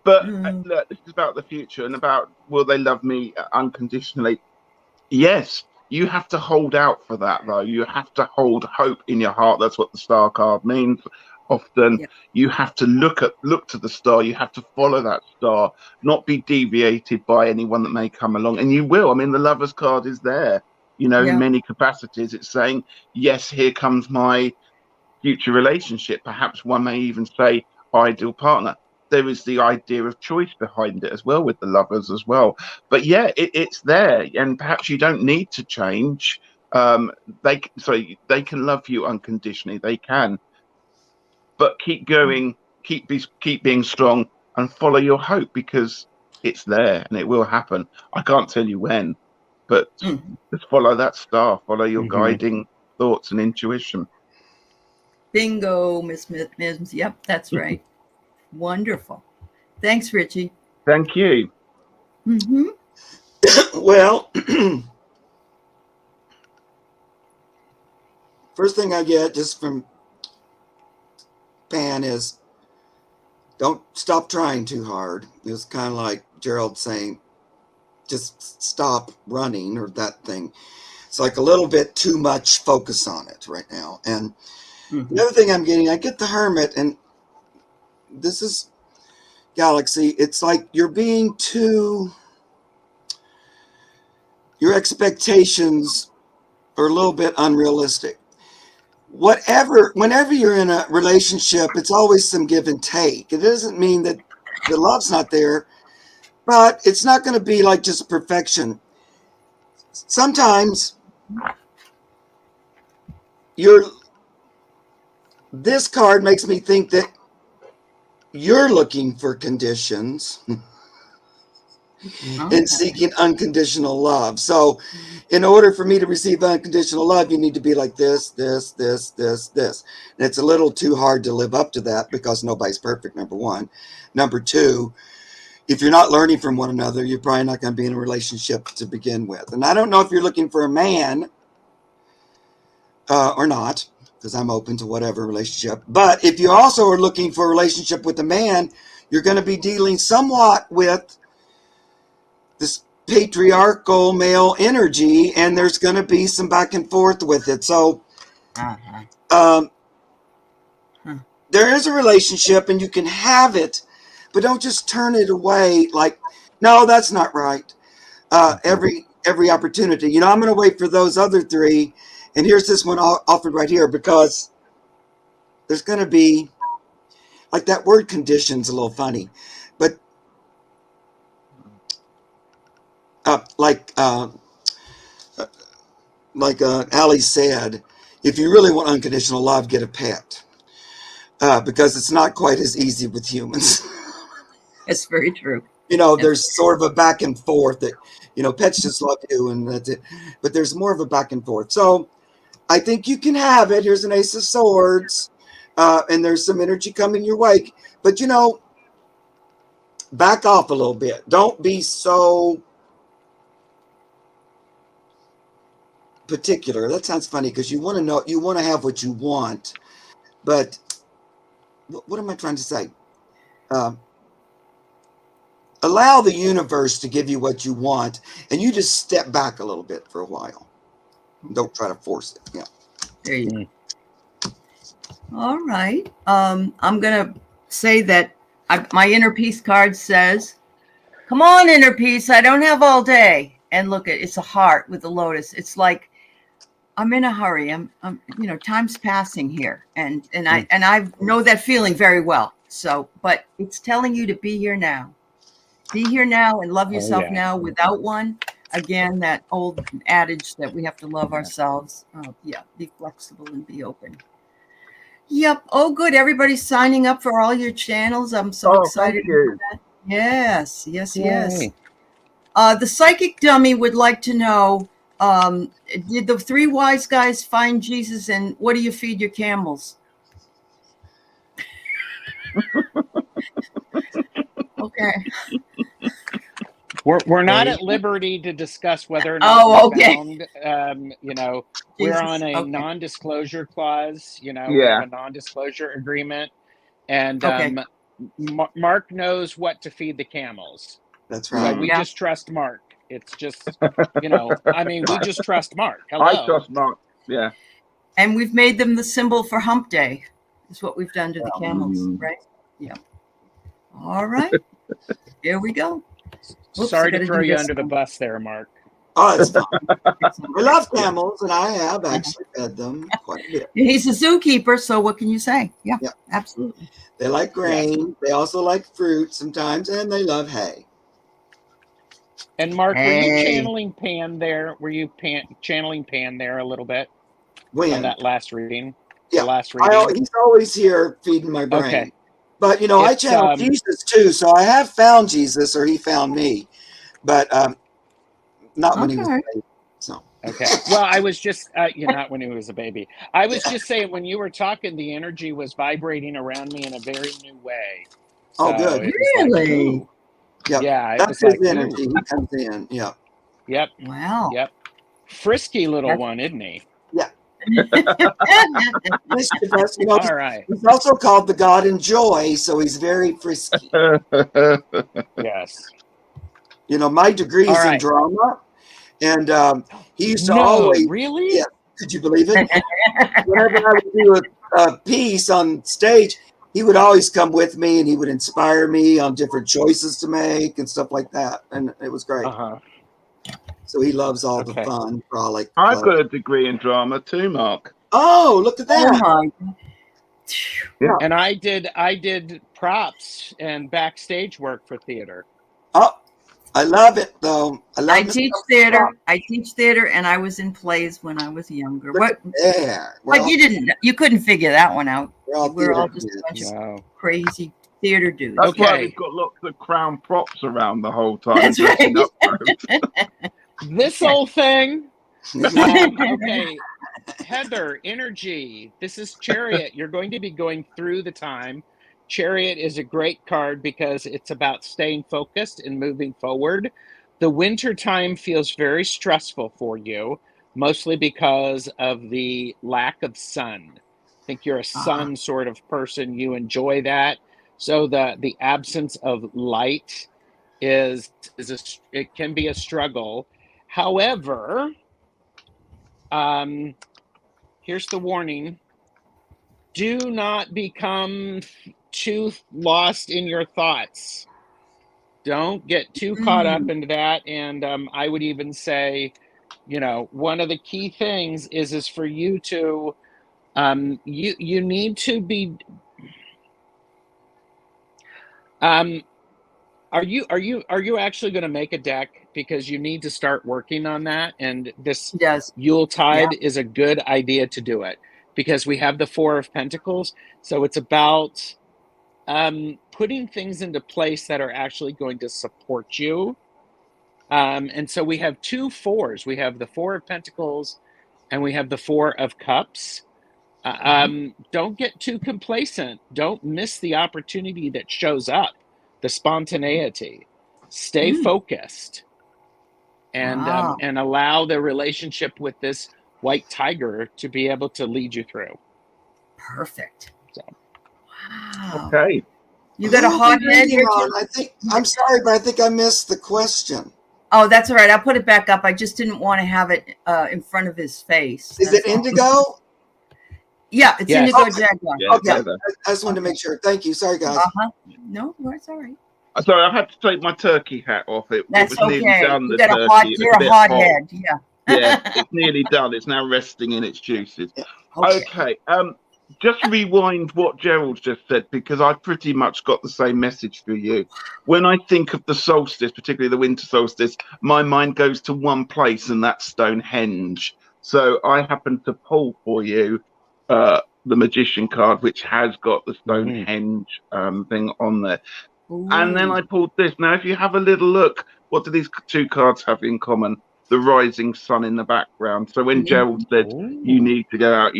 But look, this is about the future and about, will they love me unconditionally? Yes. You have to hold out for that, though. You have to hold hope in your heart. That's what the Star card means. Often you have to look to the star. You have to follow that star, not be deviated by anyone that may come along. And you will. I mean, the Lovers card is there, in many capacities. It's saying, yes, here comes my future relationship. Perhaps one may even say ideal partner. there is the idea of choice behind it as well with the lovers as well. But yeah, it's there, and perhaps you don't need to change. They can love you unconditionally. They can, but keep going, keep being strong, and follow your hope, because it's there and it will happen. I can't tell you when, but just follow that star, follow your guiding thoughts and intuition. Bingo, Miss Mims. Yep, that's right. Wonderful. Thanks, Ritchie. Thank you. Well, first thing I get just from Pan is, don't stop trying too hard. It was kind of like Gerald saying, just stop running, or that thing. It's like a little bit too much focus on it right now. And the other thing I'm getting, I get the Hermit, and this is Galaxy. It's like you're being too, your expectations are a little bit unrealistic. Whenever you're in a relationship, it's always some give and take. It doesn't mean that the love's not there, but it's not going to be like just perfection. Sometimes this card makes me think that you're looking for conditions and seeking unconditional love. So in order for me to receive unconditional love, you need to be like this. And it's a little too hard to live up to that, because nobody's perfect, number one. Number two, if you're not learning from one another, you're probably not going to be in a relationship to begin with. And I don't know if you're looking for a man or not, because I'm open to whatever relationship. But if you also are looking for a relationship with a man, you're going to be dealing somewhat with this patriarchal male energy, and there's going to be some back and forth with it. So there is a relationship, and you can have it, but don't just turn it away like, no, that's not right. Every opportunity, I'm going to wait for those other three, and here's this one offered right here, because there's going to be, like, that word condition's a little funny, but like Ali said, if you really want unconditional love, get a pet, because it's not quite as easy with humans. It's very true. There's sort of a back and forth that, pets just love you and that's it. But there's more of a back and forth. So I think you can have it. Here's an Ace of Swords, and there's some energy coming your way. But, back off a little bit. Don't be so particular. That sounds funny, because you want to have what you want. But what am I trying to say? Allow the universe to give you what you want, and you just step back a little bit for a while. Don't try to force it. Yeah. There you go. All right. I'm going to say that my inner peace card says, come on, inner peace. I don't have all day. And look, it's a heart with a lotus. It's like, I'm in a hurry. I'm time's passing here. And I know that feeling very well. So, but it's telling you to be here now. Be here now and love yourself now without one. Again, that old adage that we have to love ourselves. Be flexible and be open. Yep. Oh, good. Everybody's signing up for all your channels. I'm so excited about that. Yes. The psychic dummy would like to know, did the three wise guys find Jesus, and what do you feed your camels? Okay. We're not at liberty to discuss whether or not we found, we're on a non-disclosure clause, we have a non-disclosure agreement, and Mark knows what to feed the camels. That's right. So we just trust Mark. It's just, we just trust Mark. Hello. I trust Mark. Yeah. And we've made them the symbol for Hump Day, is what we've done to the camels, right? Yeah. All right. Here we go. Sorry to throw you under the bus there, Mark. Oh, it's fun. I love camels, and I have actually fed them quite a bit. He's a zookeeper, so what can you say? Yeah, absolutely. They like grain. They also like fruit sometimes, and they love hay. And Mark, were you channeling Pan there? Were you channeling Pan there a little bit? When? On that last reading? Yeah. The last reading? He's always here feeding my brain. Okay. But, I channel Jesus too, so I have found Jesus, or he found me. But not when he was a baby. So. Okay. Well, I was just, not when he was a baby. I was just saying, when you were talking, the energy was vibrating around me in a very new way. So good. Really? Like, yeah. That's his energy. He comes in. Yeah. Yep. Wow. Yep. Frisky little one, isn't he? Yeah. All right. He's also called the God in Joy, so he's very frisky. Yes. My degree is in drama, and he used to always. Really? Yeah. Could you believe it? Whenever I would do a piece on stage, he would always come with me, and he would inspire me on different choices to make and stuff like that, and it was great. So he loves all the fun, frolic. I've got a degree in drama too, Mark. Oh, look at that! Yeah. And I did props and backstage work for theater. Oh, I love it though. I teach theater. I teach theater, and I was in plays when I was younger. But you couldn't figure that one out. We're all just a bunch of crazy theater dudes. That's why we've got lots of crown props around the whole time. That's right. This whole thing. Okay, Heather, energy. This is Chariot. You're going to be going through the time. Chariot is a great card because it's about staying focused and moving forward. The winter time feels very stressful for you, mostly because of the lack of sun. I think you're a sun sort of person. You enjoy that. So the absence of light it can be a struggle. However, here's the warning. Do not become too lost in your thoughts. Don't get too caught up into that. And I would even say, one of the key things is for you to, you need to be, are you actually going to make a deck? Because you need to start working on that. And this Yuletide is a good idea to do it, because we have the Four of Pentacles. So it's about putting things into place that are actually going to support you. And so we have two fours. We have the Four of Pentacles and we have the Four of Cups. Don't get too complacent. Don't miss the opportunity that shows up, the spontaneity. Stay focused and allow the relationship with this white tiger to be able to lead you through. Perfect. So. Wow. Okay. You got a hot head, Richard? I'm sorry, but I think I missed the question. Oh, that's all right. I'll put it back up. I just didn't want to have it in front of his face. Is it indigo? Yeah, it's indigo jaguar. Yeah, okay. I just wanted to make sure. Thank you. Sorry, guys. No, it's all right. Sorry, I had to take my turkey hat off. That's it was nearly okay. done. You're a hot head. Yeah. Yeah, it's nearly done. It's now resting in its juices. Okay. Just rewind what Gerald just said, because I pretty much got the same message for you. When I think of the solstice, particularly the winter solstice, my mind goes to one place, and that's Stonehenge. So I happen to pull for you the Magician card, which has got the Stonehenge thing on there. Ooh. And then I pulled this. Now, if you have a little look, what do these two cards have in common? The rising sun in the background. So when Gerald said you need to go out,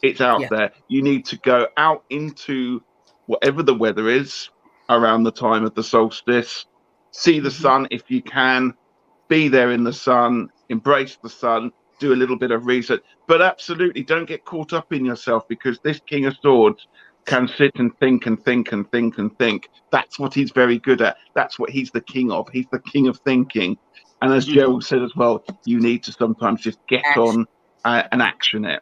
it's out there. You need to go out into whatever the weather is around the time of the solstice. See the sun if you can. Be there in the sun. Embrace the sun. Do a little bit of research. But absolutely don't get caught up in yourself, because this King of Swords can sit and think and think and think and think. That's what he's very good at. That's what he's the king of. He's the king of thinking. And as Gerald said as well, you need to sometimes just get on and action it.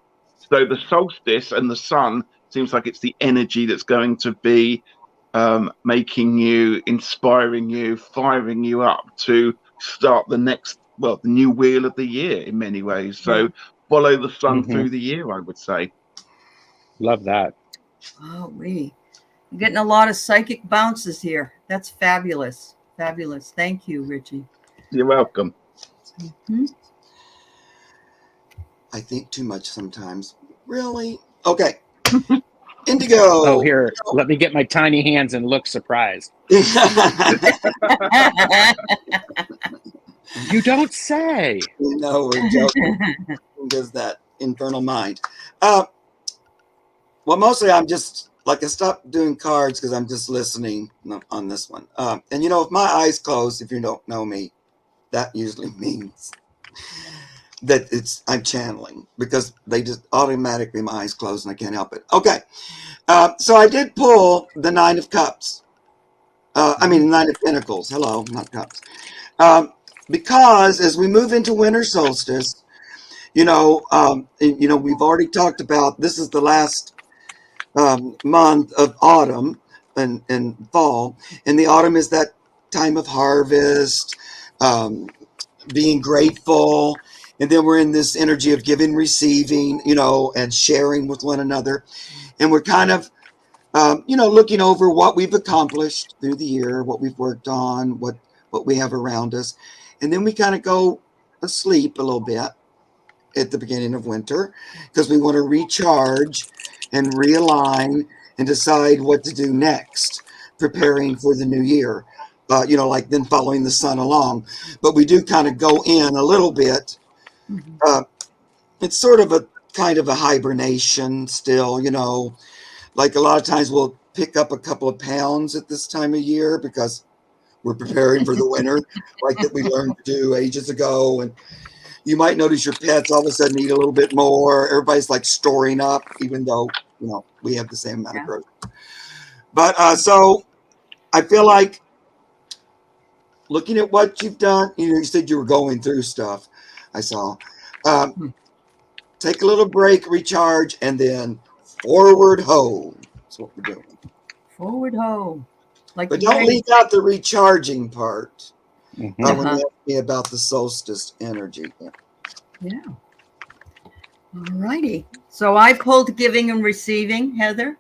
So the solstice and the sun seems like it's the energy that's going to be making you, inspiring you, firing you up to start the next the new wheel of the year in many ways. So follow the sun through the year, I would say. Love that. Oh, you're getting a lot of psychic bounces here. That's fabulous. Fabulous. Thank you, Ritchie. You're welcome. I think too much sometimes. Really? Okay. Indigo. Oh, here, let me get my tiny hands and look surprised. You don't say. No, we're joking. Does that infernal mind? Well, mostly I'm just like I stopped doing cards because I'm just listening on this one. And if my eyes close, if you don't know me, that usually means that I'm channeling because they just automatically my eyes close and I can't help it. Okay, so I did pull the Nine of Cups. Nine of Pentacles. Hello, not cups. Because as we move into winter solstice, we've already talked about this is the last month of autumn and fall, and the autumn is that time of harvest, being grateful, and then we're in this energy of giving, receiving, and sharing with one another, and we're kind of looking over what we've accomplished through the year, what we've worked on, what we have around us. And then we kind of go asleep a little bit at the beginning of winter because we want to recharge and realign and decide what to do next, preparing for the new year, like then following the sun along. But we do kind of go in a little bit. It's sort of a kind of a hibernation still, like a lot of times we'll pick up a couple of pounds at this time of year because we're preparing for the winter, like that we learned to do ages ago. And you might notice your pets all of a sudden eat a little bit more. Everybody's like storing up, even though, we have the same amount of growth. But so I feel like looking at what you've done, you said you were going through stuff. I saw. Take a little break, recharge, and then forward ho. That's what we're doing. Forward ho. But don't leave out the recharging part when you ask me about the solstice energy. Yeah. All righty. So I pulled giving and receiving, Heather.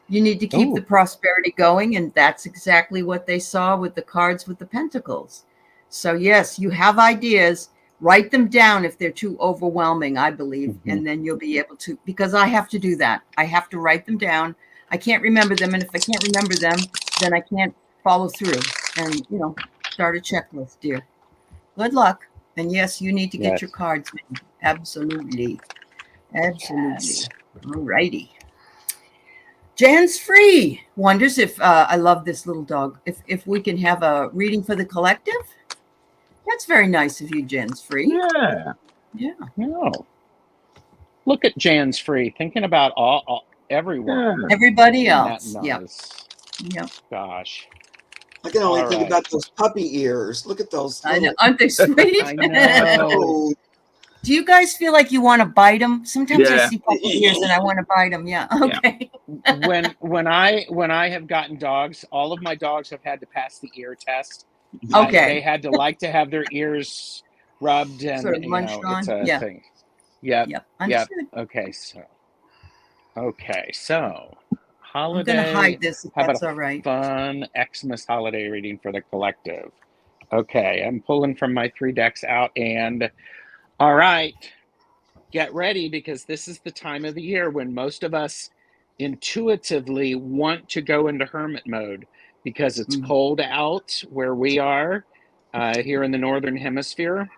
You need to keep the prosperity going, and that's exactly what they saw with the cards with the pentacles. So yes, you have ideas. Write them down if they're too overwhelming, I believe, and then you'll be able to, because I have to do that. I have to write them down. I can't remember them, and if I can't remember them, then I can't follow through and, start a checklist, dear. Good luck. And yes, you need to get your cards made. Absolutely. Yes. All righty. Jan's Free wonders if, I love this little dog, if we can have a reading for the collective. That's very nice of you, Jan's Free. Yeah. No. Look at Jan's Free, thinking about everyone. Everybody else. Yep. Gosh. I can only think about those puppy ears. Look at those. I know. Aren't they sweet? I know. Do you guys feel like you want to bite them? Sometimes I see puppy ears and I want to bite them. Yeah. Okay. When I have gotten dogs, all of my dogs have had to pass the ear test. Okay. They had to have their ears rubbed and sort of munched it's on. a thing. Yep. Understood. Okay. So holiday. I'm going to hide this if that's all right. Fun Xmas holiday reading for the collective. Okay, I'm pulling from my 3 decks out, and all right, get ready, because this is the time of the year when most of us intuitively want to go into hermit mode because it's cold out where we are here in the Northern Hemisphere.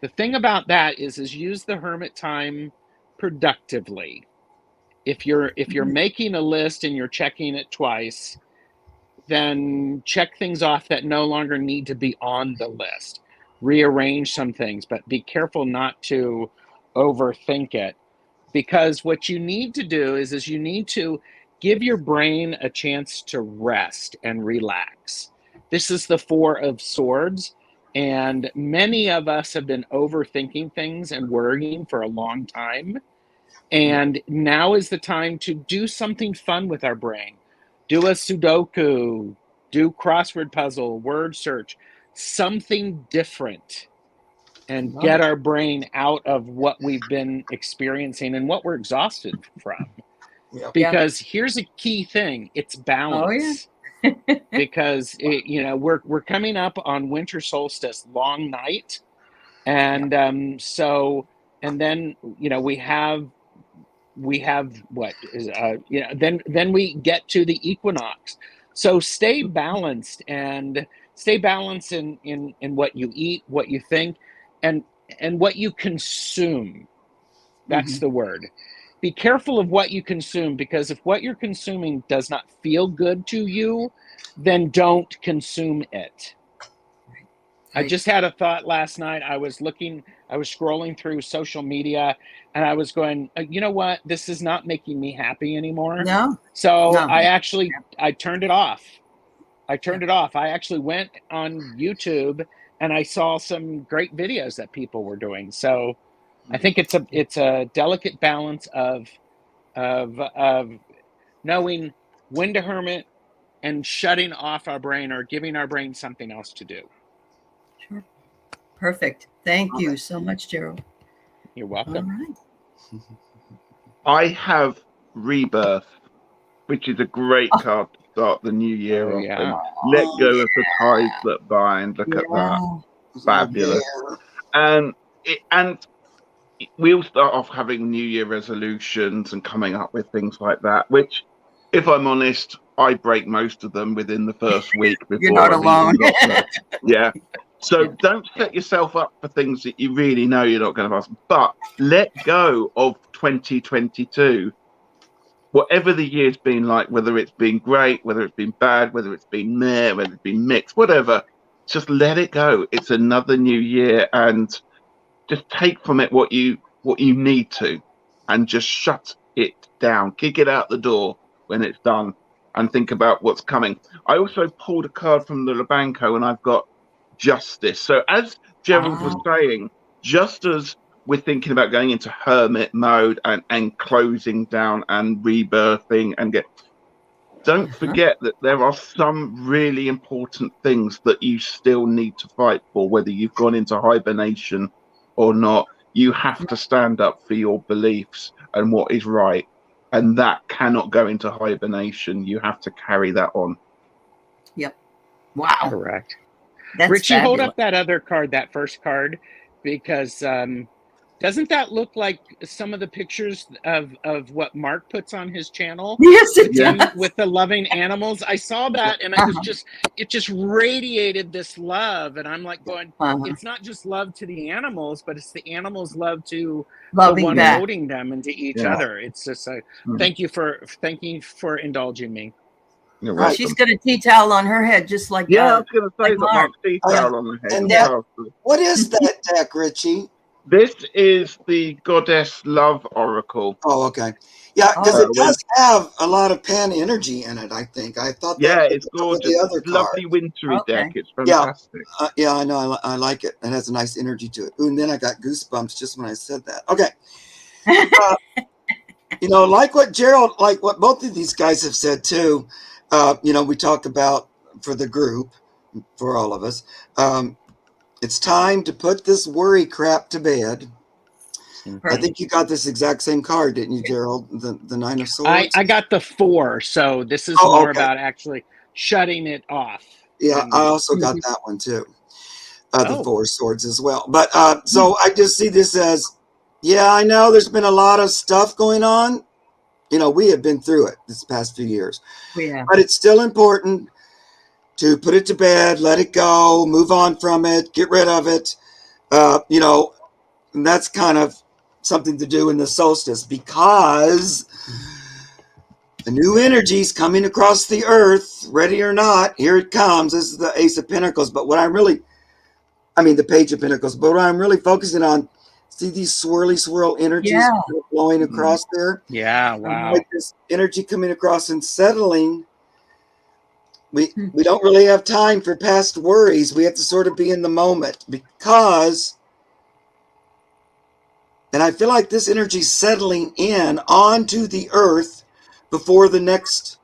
The thing about that is use the hermit time productively. If you're making a list and you're checking it twice, then check things off that no longer need to be on the list. Rearrange some things, but be careful not to overthink it, because what you need to do is you need to give your brain a chance to rest and relax. This is the 4 of Swords, and many of us have been overthinking things and worrying for a long time. And now is the time to do something fun with our brain. Do a Sudoku, do crossword puzzle, word search, something different. and Love get it. our brain out of what we've been experiencing and what we're exhausted from. Yeah. Because here's a key thing: it's Oh yeah. balance. Because we're coming up on winter solstice, long night, and so, and then we have what is then we get to the equinox. So stay balanced, and stay balanced in what you eat, what you think, and what you consume. That's the word. Be careful of what you consume, because if what you're consuming does not feel good to you, then don't consume it. I just had a thought last night. I was scrolling through social media, and I was going, you know what? This is not making me happy anymore. No. So No. I turned it off. I turned it off. I actually went on YouTube and I saw some great videos that people were doing. So I think it's a delicate balance of knowing when to hermit and shutting off our brain, or giving our brain something else to do. Sure. Perfect. Thank Love you it. so much, Gerald. You're All welcome. right. I have Rebirth, which is a great card to start the new year Oh, off. yeah. And let go of the ties that bind. Look at that. Yeah. Fabulous. And we all start off having New Year resolutions and coming up with things like that, which, if I'm honest, I break most of them within the first week before You're not I've alone. even got there. Yeah. So Yeah. don't set yourself up for things that you really know you're not going to pass. But let go of 2022. Whatever the year's been like, whether it's been great, whether it's been bad, whether it's been meh, whether it's been mixed, whatever, just let it go. It's another new year, and just take from it what you need to, and just shut it down. Kick it out the door when it's done, and think about what's coming. I also pulled a card from the Labanco, and I've got Justice. So as Gerald was saying, just as we're thinking about going into hermit mode and closing down and rebirthing and don't forget that there are some really important things that you still need to fight for, whether you've gone into hibernation or not. You have to stand up for your beliefs and what is right. And that cannot go into hibernation. You have to carry that on. Yep. Wow. Correct. That's Ritchie, fabulous. hold up that other card, that first card, because doesn't that look like some of the pictures of what Mark puts on his channel? Yes, it does. With the loving animals. I saw that, and it just radiated this love, and I'm like going, it's not just love to the animals, but it's the animals' love to Loving the one back. holding them and to each other. It's just thank you for indulging me. You're welcome. She's got a tea towel on her head, just like I was going to say like that Mark's tea towel on the head. And as well. what is that deck, Ritchie? This is the Goddess Love Oracle. Oh, okay. Yeah, because it does have a lot of pan energy in it, I think. I thought that it's gorgeous. The other lovely wintry deck. It's fantastic. Yeah, I know. I like it. It has a nice energy to it. Ooh, and then I got goosebumps just when I said that. Okay. Like what Gerald, like what both of these guys have said too, we talk about for the group, for all of us, it's time to put this worry crap to bed. I think you got this exact same card, didn't you, Gerald? The Nine of Swords? I got the 4, so this is more about actually shutting it off. Yeah, I also got that one too. The 4 of Swords as well. But so I just see this as, I know there's been a lot of stuff going on. We have been through it this past few years. Yeah. But it's still important to put it to bed, let it go, move on from it, get rid of it. And that's kind of something to do in the solstice, because the new energy is coming across the earth, ready or not. Here it comes. This is the Ace of Pentacles. But the Page of Pentacles. But what I'm really focusing on, see these swirl energies flowing across there? Yeah, wow. Like this energy coming across and settling. We don't really have time for past worries. We have to sort of be in the moment, because, and I feel like this energy is settling in onto the earth before the next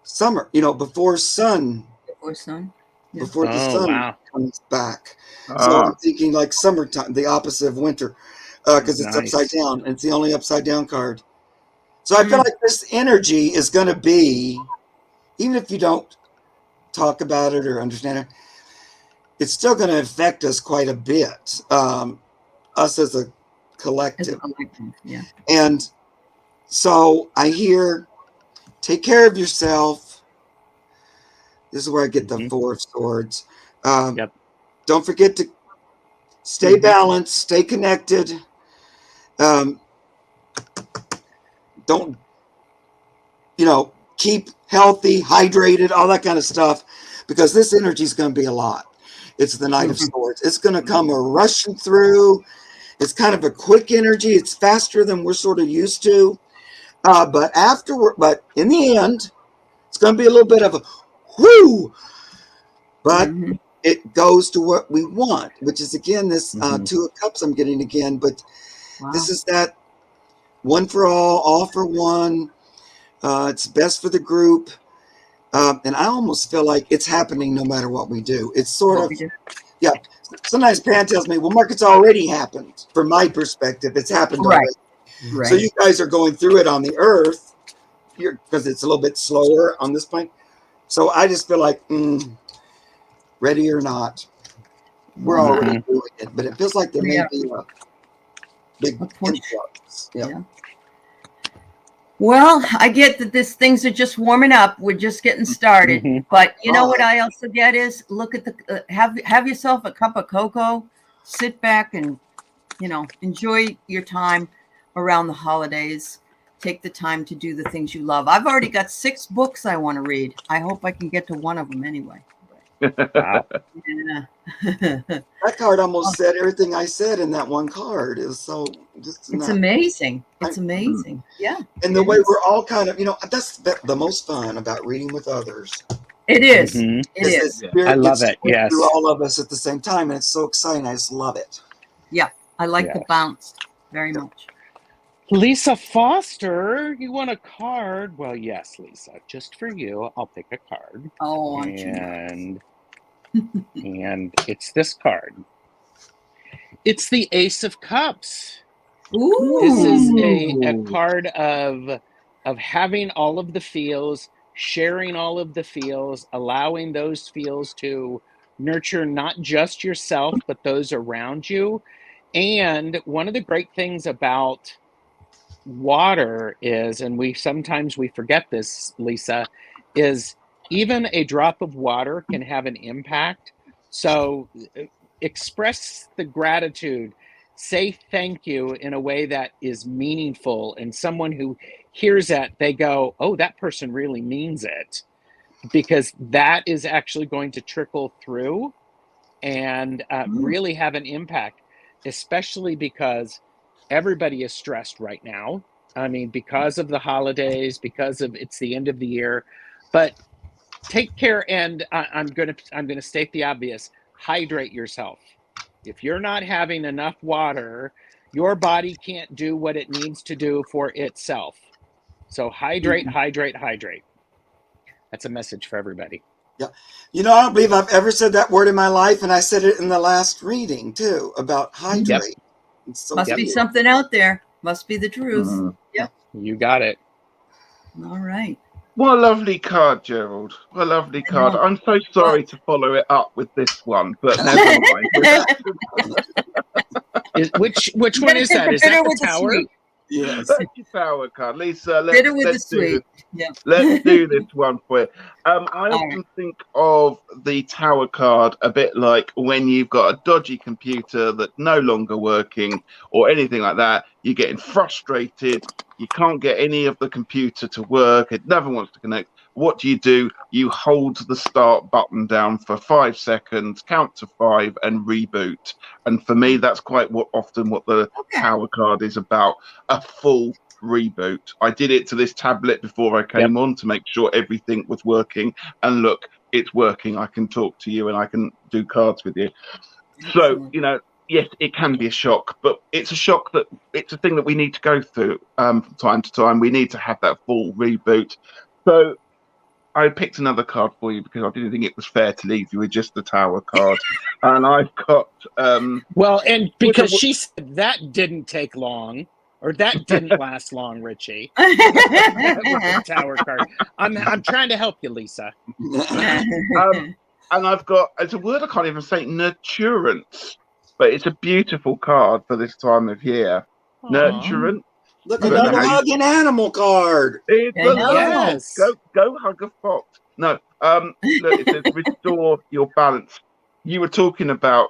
summer, before sun. Before sun. before the Oh, sun wow. comes back. So I'm thinking like summertime, the opposite of winter, because it's Nice. upside down. And it's the only upside down card. So I feel like this energy is going to be, even if you don't talk about it or understand it, it's still going to affect us quite a bit, us as a collective. Yeah. And so I hear, take care of yourself. This is where I get the Four of Swords. Don't forget to stay balanced, stay connected. Don't, keep healthy, hydrated, all that kind of stuff, because this energy is going to be a lot. It's the Knight of Swords. It's going to come rushing through. It's kind of a quick energy. It's faster than we're sort of used to. But in the end, it's going to be a little bit of a whoo. But it goes to what we want, which is, again, this Two of Cups I'm getting again. But this is that one for all for one. It's best for the group. And I almost feel like it's happening no matter what we do. It's sort of, sometimes Pan tells me, well, Mark, it's already happened. From my perspective, it's happened already. Right. So you guys are going through it on the earth because it's a little bit slower on this plane. So I just feel like, ready or not, we're already doing it. But it feels like there may be a big influx. Yeah. Well, I get that things are just warming up. We're just getting started. But you know what I also get is look at the have yourself a cup of cocoa, sit back and enjoy your time around the holidays. Take the time to do the things you love. I've already got 6 books I want to read. I hope I can get to one of them anyway. Wow. That card almost said everything I said in that one card. It's amazing. It's amazing. Yeah. And the way we're all kind of, that's the most fun about reading with others. It is. It is. I love it. Yes. Through all of us at the same time, and it's so exciting. I just love it. Yeah, I like the bounce very much. Lisa Foster, you want a card? Well, yes, Lisa. Just for you, I'll pick a card. Oh, and it's this card. It's the Ace of Cups. Ooh. This is a card of having all of the feels, sharing all of the feels, allowing those feels to nurture not just yourself, but those around you. And one of the great things about water is, and sometimes we forget this, Lisa, is even a drop of water can have an impact. So express the gratitude, say thank you in a way that is meaningful, and someone who hears that, they go, oh, that person really means it, because that is actually going to trickle through and really have an impact, especially because everybody is stressed right now. I mean, because of the holidays, because of it's the end of the year. But take care, and I'm gonna state the obvious: hydrate yourself. If you're not having enough water, your body can't do what it needs to do for itself. So hydrate, hydrate, hydrate. That's a message for everybody. Yeah. I don't believe I've ever said that word in my life, and I said it in the last reading too about hydrate. So must be something out there. Must be the truth. Yep. You got it. All right. What a lovely card, Gerald. What a lovely card. I'm so sorry to follow it up with this one, but never mind. Which one is that? Is that the Tower? Yes. That's your Tower card. Lisa, let's do this one for you. I often think of the Tower card a bit like when you've got a dodgy computer that's no longer working or anything like that. You're getting frustrated. You can't get any of the computer to work. It never wants to connect. What do? You hold the start button down for 5 seconds, count to 5, and reboot. And for me, that's quite often what the Tower card is about, a full reboot. I did it to this tablet before I came on to make sure everything was working. And look, it's working. I can talk to you and I can do cards with you. So, yes, it can be a shock, but it's a shock that it's a thing that we need to go through from time to time. We need to have that full reboot. So I picked another card for you because I didn't think it was fair to leave you with just the Tower card. And I've got well, and because she said that didn't take long, or that didn't last long, Ritchie. With the Tower card. I'm trying to help you, Lisa. and I've got, it's a word I can't even say, nurturance, but it's a beautiful card for this time of year. Aww. Nurturance. Look, another hugging animal card. It's a Yes. Go hug a fox. No, look, it says restore your balance. You were talking about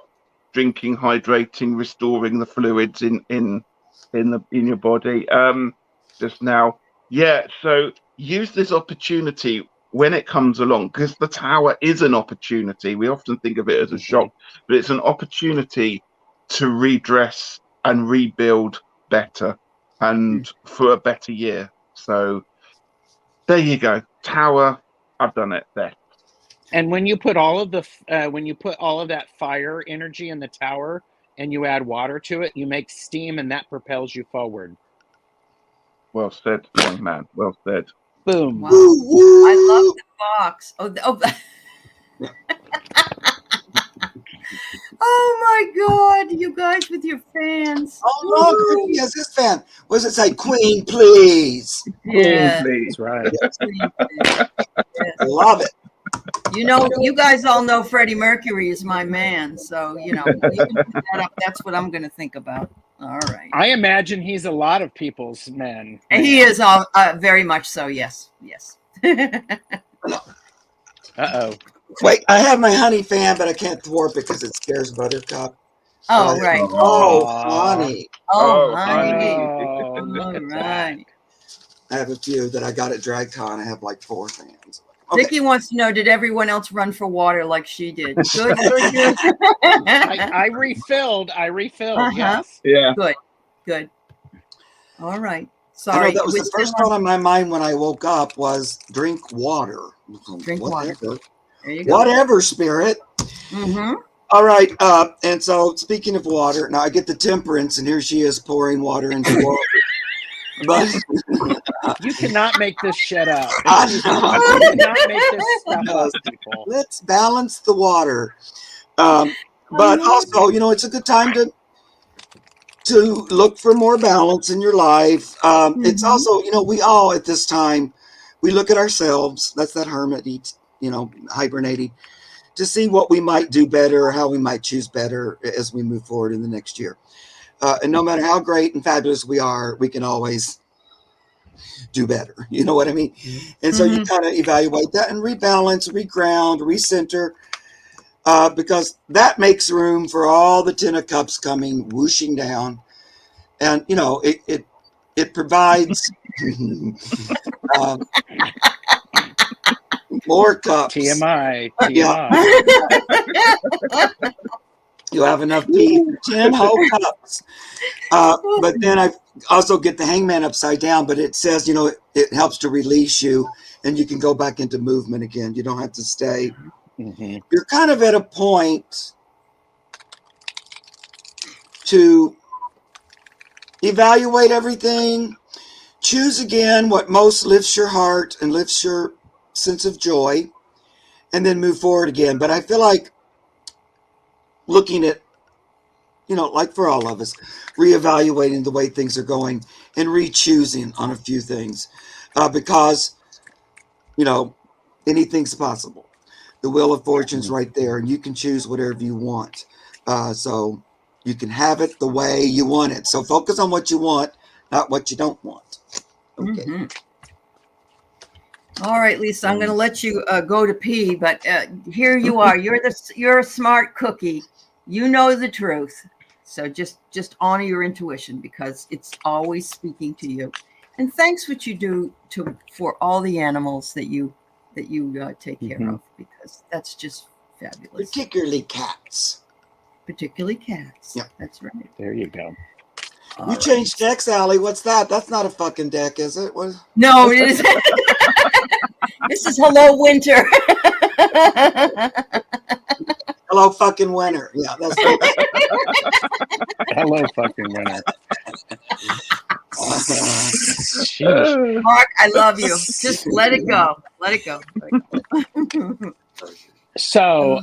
drinking, hydrating, restoring the fluids in your body just now. Yeah, so use this opportunity when it comes along, because the Tower is an opportunity. We often think of it as a shock, but it's an opportunity to redress and rebuild better and for a better year. So there you go. Tower, I've done it there. And when you put all of that fire energy in the Tower and you add water to it, you make steam, and that propels you forward. Well said, young man. Well said. Boom. Wow. I love the fox. Oh my God, you guys with your fans. Oh no, yes, this fan. What does it say? Queen, please. Yeah. Please. That's right. Yes. I love it. You know, you guys all know Freddie Mercury is my man. So, you know, you can put that up. That's what I'm going to think about. All right. I imagine he's a lot of people's man. He is very much so. Yes. Yes. Uh-oh. Wait, I have my honey fan, but I can't thwart because it scares Buttercup. Oh, right. Oh, honey. Oh, honey. Oh, All right. I have a few that I got at DragCon. I have like 4 fans. Okay. Vicky wants to know, did everyone else run for water like she did? Good. I refilled. Yes. Yeah. Good. All right. I Sorry. know that was the first thought on my mind when I woke up was drink water. Drink water. There you go. Whatever, spirit. Mm-hmm. All right. And so speaking of water, now I get the temperance, and here she is pouring water into water. But You cannot make this shit up. I You know. cannot make this stuff up, people. Let's balance the water. But also, you know, it's a good time to look for more balance in your life. It's also, you know, we all at this time, we look at ourselves. That's that hermit, you know, hibernating, to see what we might do better or how we might choose better as we move forward in the next year. And no matter how great and fabulous we are, we can always do better. You know what I mean? And so you kind of evaluate that and rebalance, reground, recenter, because that makes room for all the 10 of cups coming whooshing down. And, you know, it provides more cups. TMI. Yeah. You have enough tea for 10 whole cups. But then I also get the hangman upside down, but it says, you know, it helps to release you and you can go back into movement again. You don't have to stay. Mm-hmm. You're kind of at a point to evaluate everything, choose again what most lifts your heart and lifts your sense of joy, and then move forward again. But I feel like looking at, you know, like for all of us, reevaluating the way things are going and re-choosing on a few things, because, you know, anything's possible. The wheel of fortune's right there, and you can choose whatever you want. So you can have it the way you want it. So focus on what you want, not what you don't want. Okay. All right, Lisa, I'm going to let you go to pee, but here you are. You're a smart cookie. You know the truth. So just honor your intuition, because it's always speaking to you. And thanks what you do for all the animals that you take care of, because that's just fabulous. Particularly cats. Particularly cats. Yeah. That's right. There you go. You changed decks, Allie. What's that? That's not a fucking deck, is it? What? No, it is. This is Hello Winter. Hello fucking winter. Yeah, that's Hello fucking winter. Sheesh. Mark, I love you. Just let it go. Let it go. Let it go. So,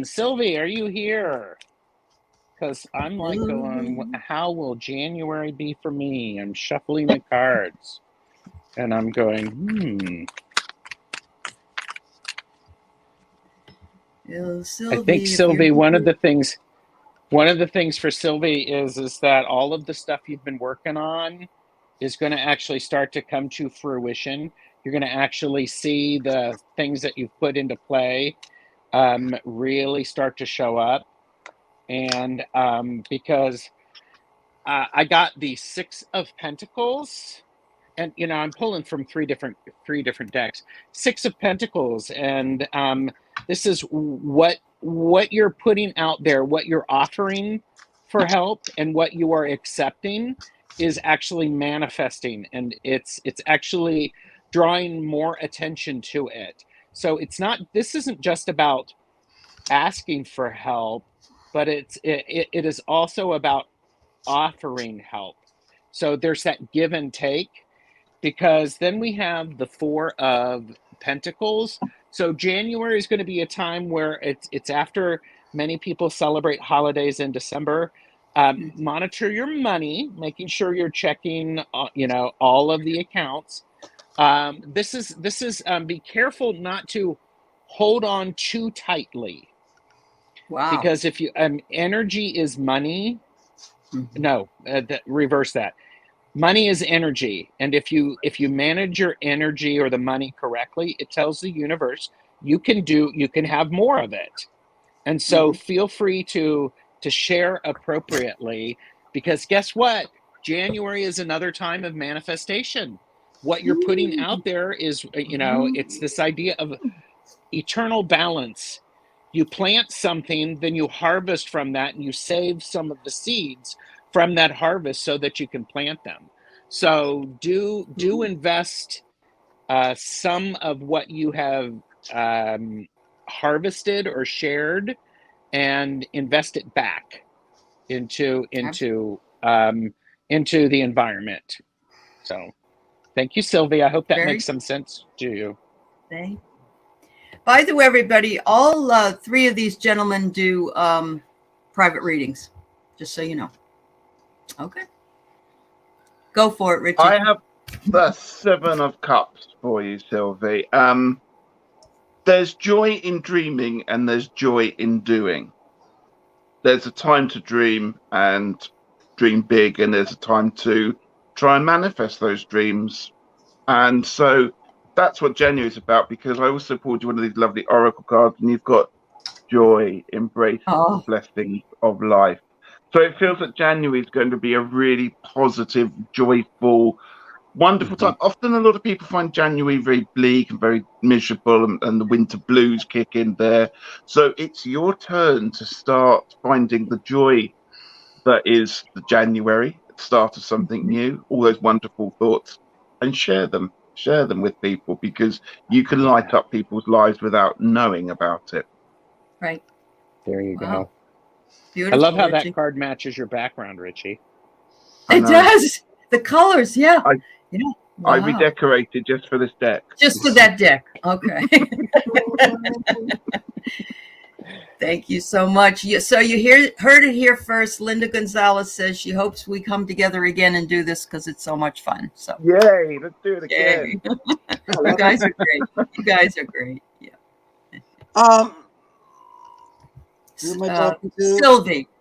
Sylvie, are you here? Because I'm like going, how will January be for me? I'm shuffling the cards. And I'm going, I think, Sylvie, one of the things for Sylvie is that all of the stuff you've been working on is going to actually start to come to fruition. You're going to actually see the things that you've put into play really start to show up. And because I got the Six of Pentacles, and I'm pulling from three different decks. Six of Pentacles, and this is what you're putting out there, what you're offering for help, and what you are accepting is actually manifesting, and it's actually drawing more attention to it. So this isn't just about asking for help, but it is also about offering help. So there's that give and take, because then we have the Four of Pentacles. So January is going to be a time where it's after many people celebrate holidays in December. Monitor your money, making sure you're checking, all of the accounts. This is be careful not to hold on too tightly. Wow. Because if you energy is money, no, reverse that. Money is energy, and if you manage your energy or the money correctly, it tells the universe you can have more of it. And so feel free to share appropriately, because guess what? January is another time of manifestation. What you're putting out there is, it's this idea of eternal balance. You plant something, then you harvest from that, and you save some of the seeds from that harvest so that you can plant them. So do invest some of what you have harvested or shared, and invest it back into the environment. So thank you, Sylvie. I hope that makes some sense to you. Thank you. By the way, everybody, all three of these gentlemen do private readings, just so you know. Okay. Go for it, Ritchie. I have the Seven of Cups for you, Sylvie. There's joy in dreaming and there's joy in doing. There's a time to dream and dream big, and there's a time to try and manifest those dreams. And so that's what January is about, because I also pulled you one of these lovely oracle cards, and you've got joy, embrace the blessings of life. So it feels that January is going to be a really positive, joyful, wonderful time. Often a lot of people find January very bleak and very miserable, and the winter blues kick in there. So it's your turn to start finding the joy that is the January, the start of something new, all those wonderful thoughts, and share them with people, because you can light up people's lives without knowing about it. Right. There you go. Beautiful. I love how Ritchie. that card matches your background, Ritchie. It does. The colors, yeah. I redecorated just for this deck. Just for that deck. Okay. Thank you so much. So you heard it here first. Linda Gonzalez says she hopes we come together again and do this because it's so much fun. So yay, let's do it again. You guys are great. You guys are great. Yeah. Who am I talking to?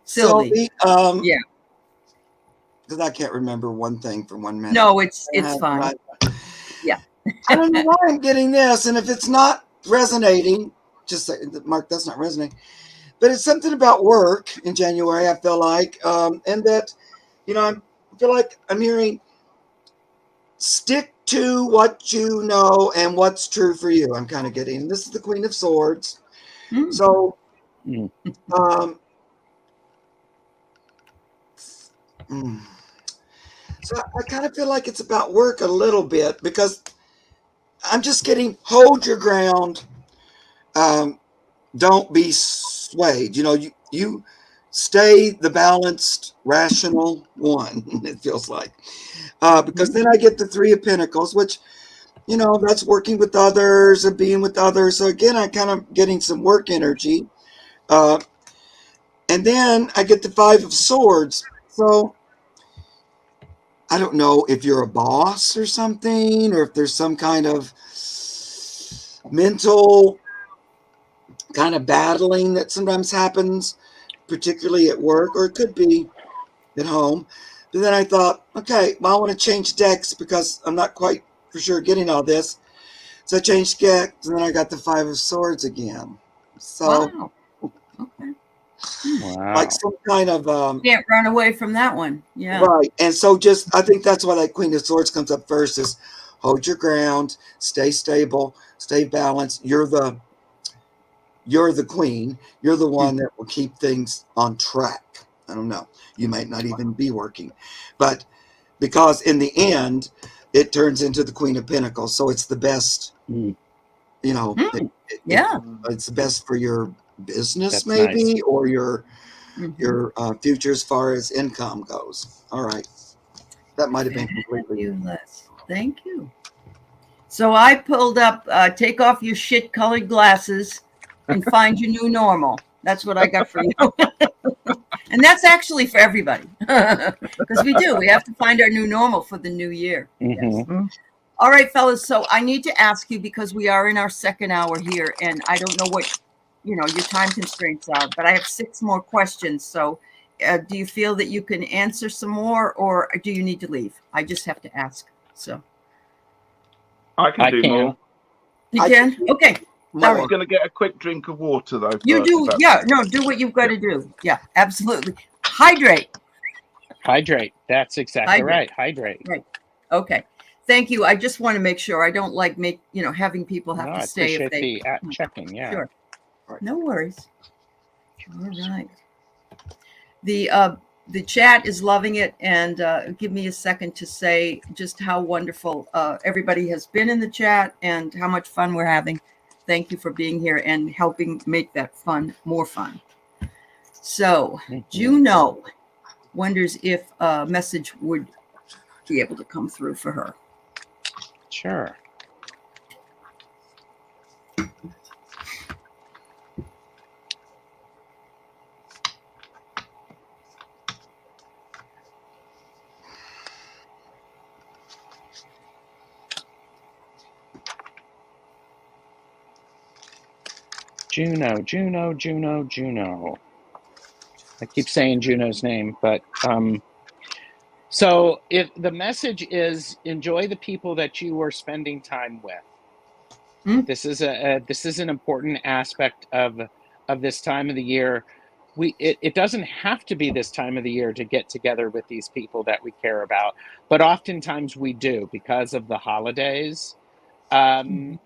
Sylvie. Yeah. Because I can't remember one thing for 1 minute. No, it's fine. Yeah. I don't know why I'm getting this, and if it's not resonating, just say, Mark, that's not resonating. But it's something about work in January, I feel like, and that, I feel like I'm hearing stick to what you know and what's true for you. I'm kind of getting, this is the Queen of Swords. So, so I kind of feel like it's about work a little bit, because I'm just getting hold your ground. Don't be swayed. You stay the balanced, rational one, it feels like. Because then I get the Three of Pentacles, which, that's working with others and being with others. So again, I kind of getting some work energy. And then I get the Five of Swords. So I don't know if you're a boss or something, or if there's some kind of mental kind of battling that sometimes happens, particularly at work, or it could be at home. But then I thought, okay, well, I want to change decks because I'm not quite for sure getting all this. So I changed decks, and then I got the Five of Swords again. So, Wow. Okay. Wow. like some kind of Can't run away from that one. Yeah. right. And so I think that's why that Queen of Swords comes up first, is hold your ground, stay stable, stay balanced. You're the queen. You're the one that will keep things on track. I don't know. You might not even be working, but because in the end, it turns into the Queen of Pentacles. So it's the best, Yeah. it's the best for your business, That's maybe, nice. or your future as far as income goes. All right. That might have been completely. Thank you, Les. Thank you. So I pulled up, take off your shit-colored glasses and find your new normal. That's what I got for you. And that's actually for everybody. Because we have to find our new normal for the new year. Yes. All right, fellas. So I need to ask you, because we are in our second hour here, and I don't know what, your time constraints are, but I have 6 more questions. So do you feel that you can answer some more, or do you need to leave? I just have to ask. So I can do more. you can? Okay. I was going to get a quick drink of water, though. You do. Yeah. No, do what you've got to do. Yeah, absolutely. Hydrate. That's exactly right. Hydrate. Right. Okay. Thank you. I just want to make sure. I don't like having people have to stay if they checking. Yeah. Sure. No worries. All right. The chat is loving it, and give me a second to say just how wonderful everybody has been in the chat and how much fun we're having. Thank you for being here and helping make that fun more fun. So Juno wonders if a message would be able to come through for her. Sure. Juno. I keep saying Juno's name, but so if the message is enjoy the people that you are spending time with. This is an important aspect of this time of the year. It doesn't have to be this time of the year to get together with these people that we care about, but oftentimes we do because of the holidays. And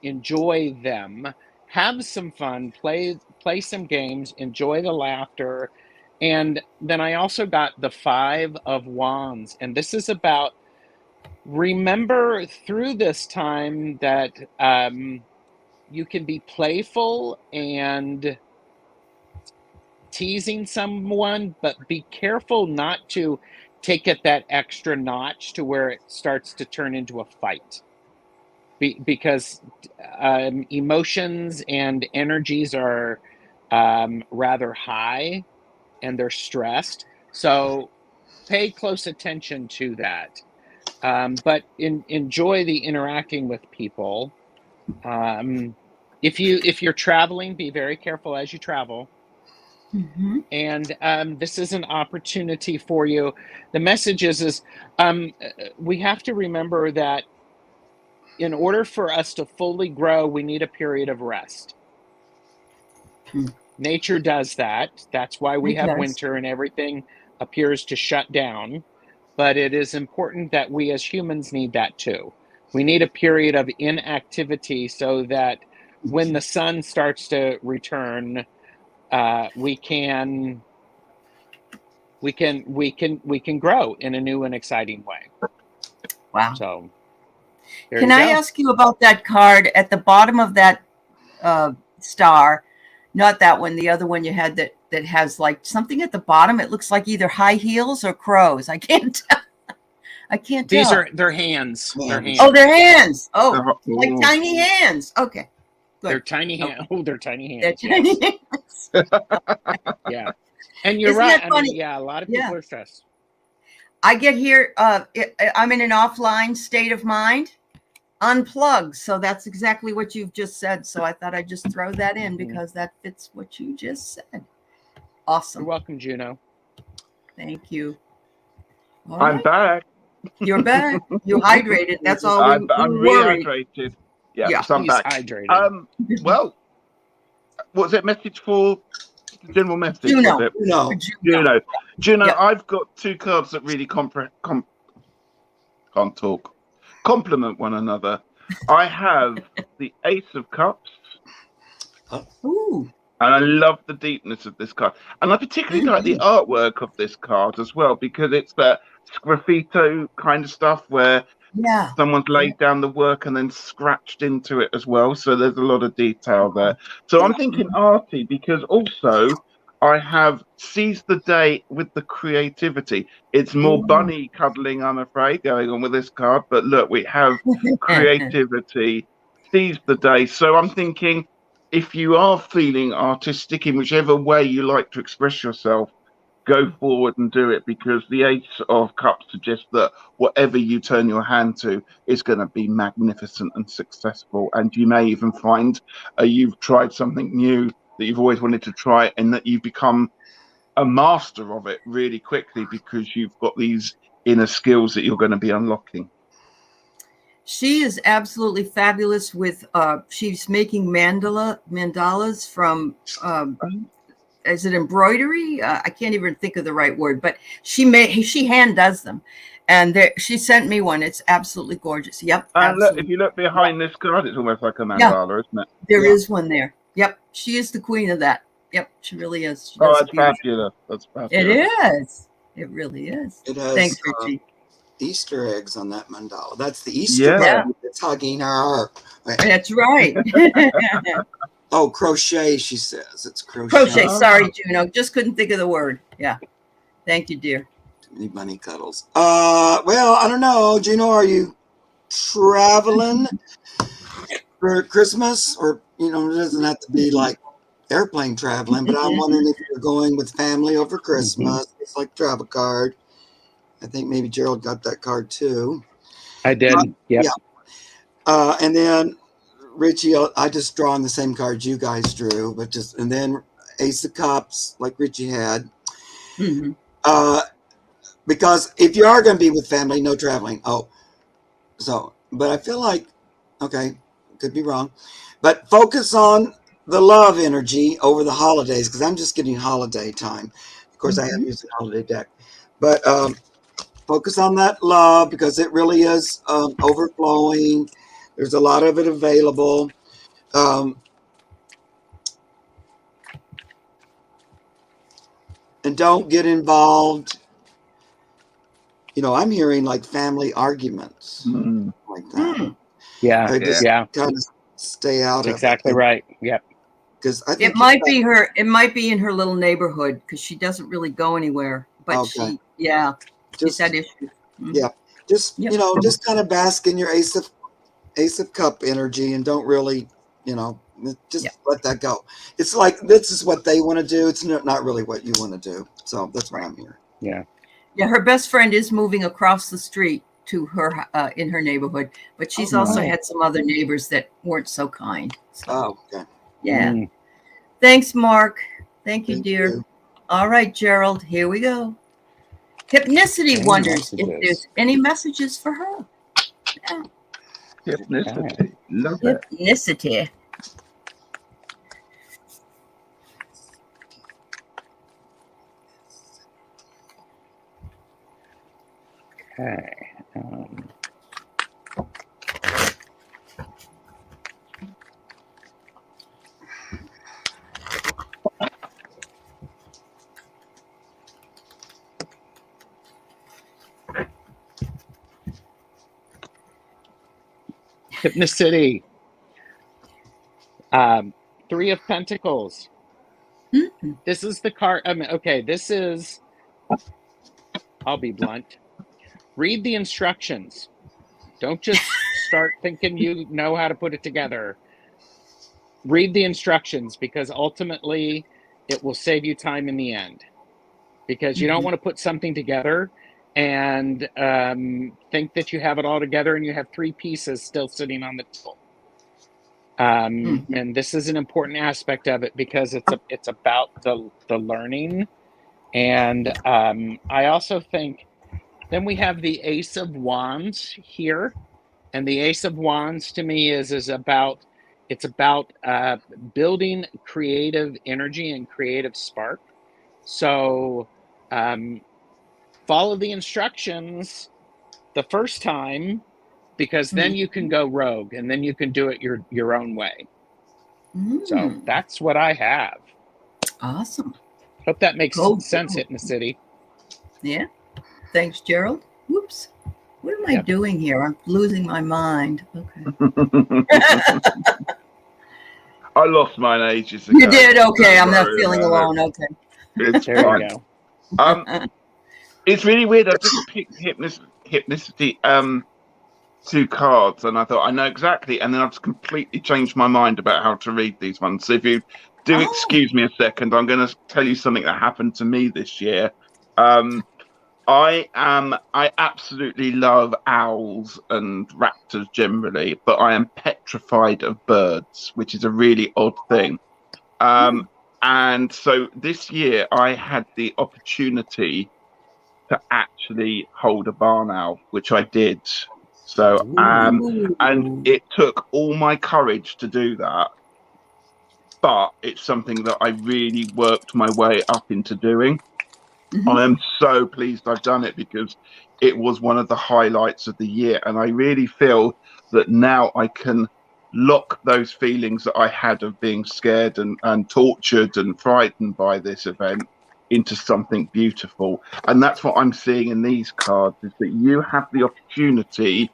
enjoy them, have some fun, play some games, enjoy the laughter. And then I also got the Five of Wands, and this is about remember through this time that you can be playful and teasing someone, but be careful not to take it that extra notch to where it starts to turn into a fight. Because emotions and energies are rather high and they're stressed. So pay close attention to that. But enjoy the interacting with people. If you're traveling, be very careful as you travel. And this is an opportunity for you. The message is we have to remember that in order for us to fully grow, we need a period of rest. Nature does that. That's why we have winter and everything appears to shut down. But it is important that we as humans need that too. We need a period of inactivity so that when the sun starts to return, we can grow in a new and exciting way. Wow. So can I ask you about that card at the bottom of that star? Not that one, the other one you had that that has like something at the bottom. It looks like either high heels or crows. I can't tell. I can't tell. These are their hands. Their hands. Oh, their hands. Oh, Ooh. like tiny hands. Okay. Good. They're tiny hands. Oh, they're tiny hands. They're tiny Yes. hands. Yeah. And you're Isn't right. that I funny? mean, yeah, a lot of people Yeah. are stressed. I get here. I'm in an offline state of mind. Unplug. So that's exactly what you've just said. So I thought I'd just throw that in because that fits what you just said. Awesome. You're welcome, Juno. Thank you. All I'm right. back. You're back. You hydrated. That's all I'm we worried. rehydrated. Yeah, Yeah. so I'm He's back. hydrated. Well, what was it? Message for general message? Juno. Was it? No. Juno. Juno, Yep. I've got two cards that really can't talk. Complement one another. I have the Ace of Cups, Ooh. and I love the deepness of this card. And I particularly like the artwork of this card as well, because it's that graffito kind of stuff where Yeah. someone's laid down the work and then scratched into it as well. So there's a lot of detail there. So I'm thinking arty, because also I have seized the day with the creativity. It's more bunny cuddling, I'm afraid, going on with this card. But look, we have creativity, seize the day. So I'm thinking, if you are feeling artistic in whichever way you like to express yourself, go forward and do it, because the Ace of Cups suggests that whatever you turn your hand to is going to be magnificent and successful. And you may even find you've tried something new that you've always wanted to try, and that you've become a master of it really quickly because you've got these inner skills that you're going to be unlocking. She is absolutely fabulous with she's making mandalas from is it embroidery? I can't even think of the right word, but she hand does them, and she sent me one. It's absolutely gorgeous. Yep. And absolutely. look, if you look behind this card, it's almost like a mandala, isn't it? There is one there. Yep, she is the queen of that. Yep, she really is. She does That's fabulous. That's fabulous. It is. It really is. It has Thanks, Ritchie. Easter eggs on that mandala. That's the Easter bunny that's hugging her. That's right. Oh, crochet, she says. It's crochet. Crochet. Sorry, Juno. Just couldn't think of the word. Yeah. Thank you, dear. Too many bunny cuddles. Well, I don't know. Juno, are you traveling for Christmas? Or, it doesn't have to be like airplane traveling, but I'm wondering if you're going with family over Christmas. It's like travel card. I think maybe Gerald got that card too. I did. Yep. Yeah. And then Ritchie, I just drawn the same cards you guys drew, and then Ace of Cups, like Ritchie had. Because if you are going to be with family, no traveling. But I feel like, okay, could be wrong, but focus on the love energy over the holidays, because I'm just getting holiday time. Of course, I have used the holiday deck, but focus on that love, because it really is overflowing. There's a lot of it available. And don't get involved. I'm hearing like family arguments like that. Yeah. Kind of stay out of it. Exactly right. Yep. Because I think It might be her. It might be in her little neighborhood, because she doesn't really go anywhere. But she's had issues. Yeah. Just just kind of bask in your Ace of Cup energy, and don't really, just let that go. It's like this is what they want to do. It's not really what you want to do. So that's what I'm hearing. Yeah. Yeah, her best friend is moving across the street to her in her neighborhood, but she's also had some other neighbors that weren't so kind. So, okay. Yeah. Thanks, Mark. Thank you, dear. All right, Gerald, here we go. Hypnicity wonders if there's any messages for her. Yeah. Hypnicity. Love it. Hypnicity. Okay. Hypnicity. 3 of Pentacles. Mhm. This is the card. I mean, okay, this is, I'll be blunt. Read the instructions. Don't just start thinking you know how to put it together. Read the instructions, because ultimately it will save you time in the end. Because you don't want to put something together and think that you have it all together and you have 3 pieces still sitting on the table. And this is an important aspect of it, because it's about the learning. And I also think then we have the Ace of Wands here, and the Ace of Wands to me is about, it's about building creative energy and creative spark. So follow the instructions the first time, because then you can go rogue and then you can do it your own way. So that's what I have. Awesome. Hope that makes Cool. sense, Hitting the City. Yeah. Thanks, Gerald. Whoops. What am I doing here? I'm losing my mind. Okay. I lost mine ages ago. You did? Okay. I'm not feeling alone. Okay. It's There fine. you go. It's really weird. I just picked hypnicity 2 cards, and I thought I know exactly, and then I've just completely changed my mind about how to read these ones. So if you do excuse me a second, I'm going to tell you something that happened to me this year. I absolutely love owls and raptors generally, but I am petrified of birds, which is a really odd thing. And so this year I had the opportunity to actually hold a barn owl, which I did. So, and it took all my courage to do that, but it's something that I really worked my way up into doing. I am so pleased I've done it, because it was one of the highlights of the year. And I really feel that now I can lock those feelings that I had of being scared and tortured and frightened by this event into something beautiful. And that's what I'm seeing in these cards, is that you have the opportunity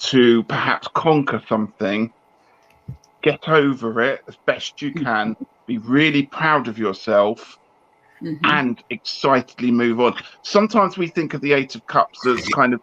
to perhaps conquer something, get over it as best you can, be really proud of yourself, and excitedly move on. Sometimes we think of the 8 of Cups as kind of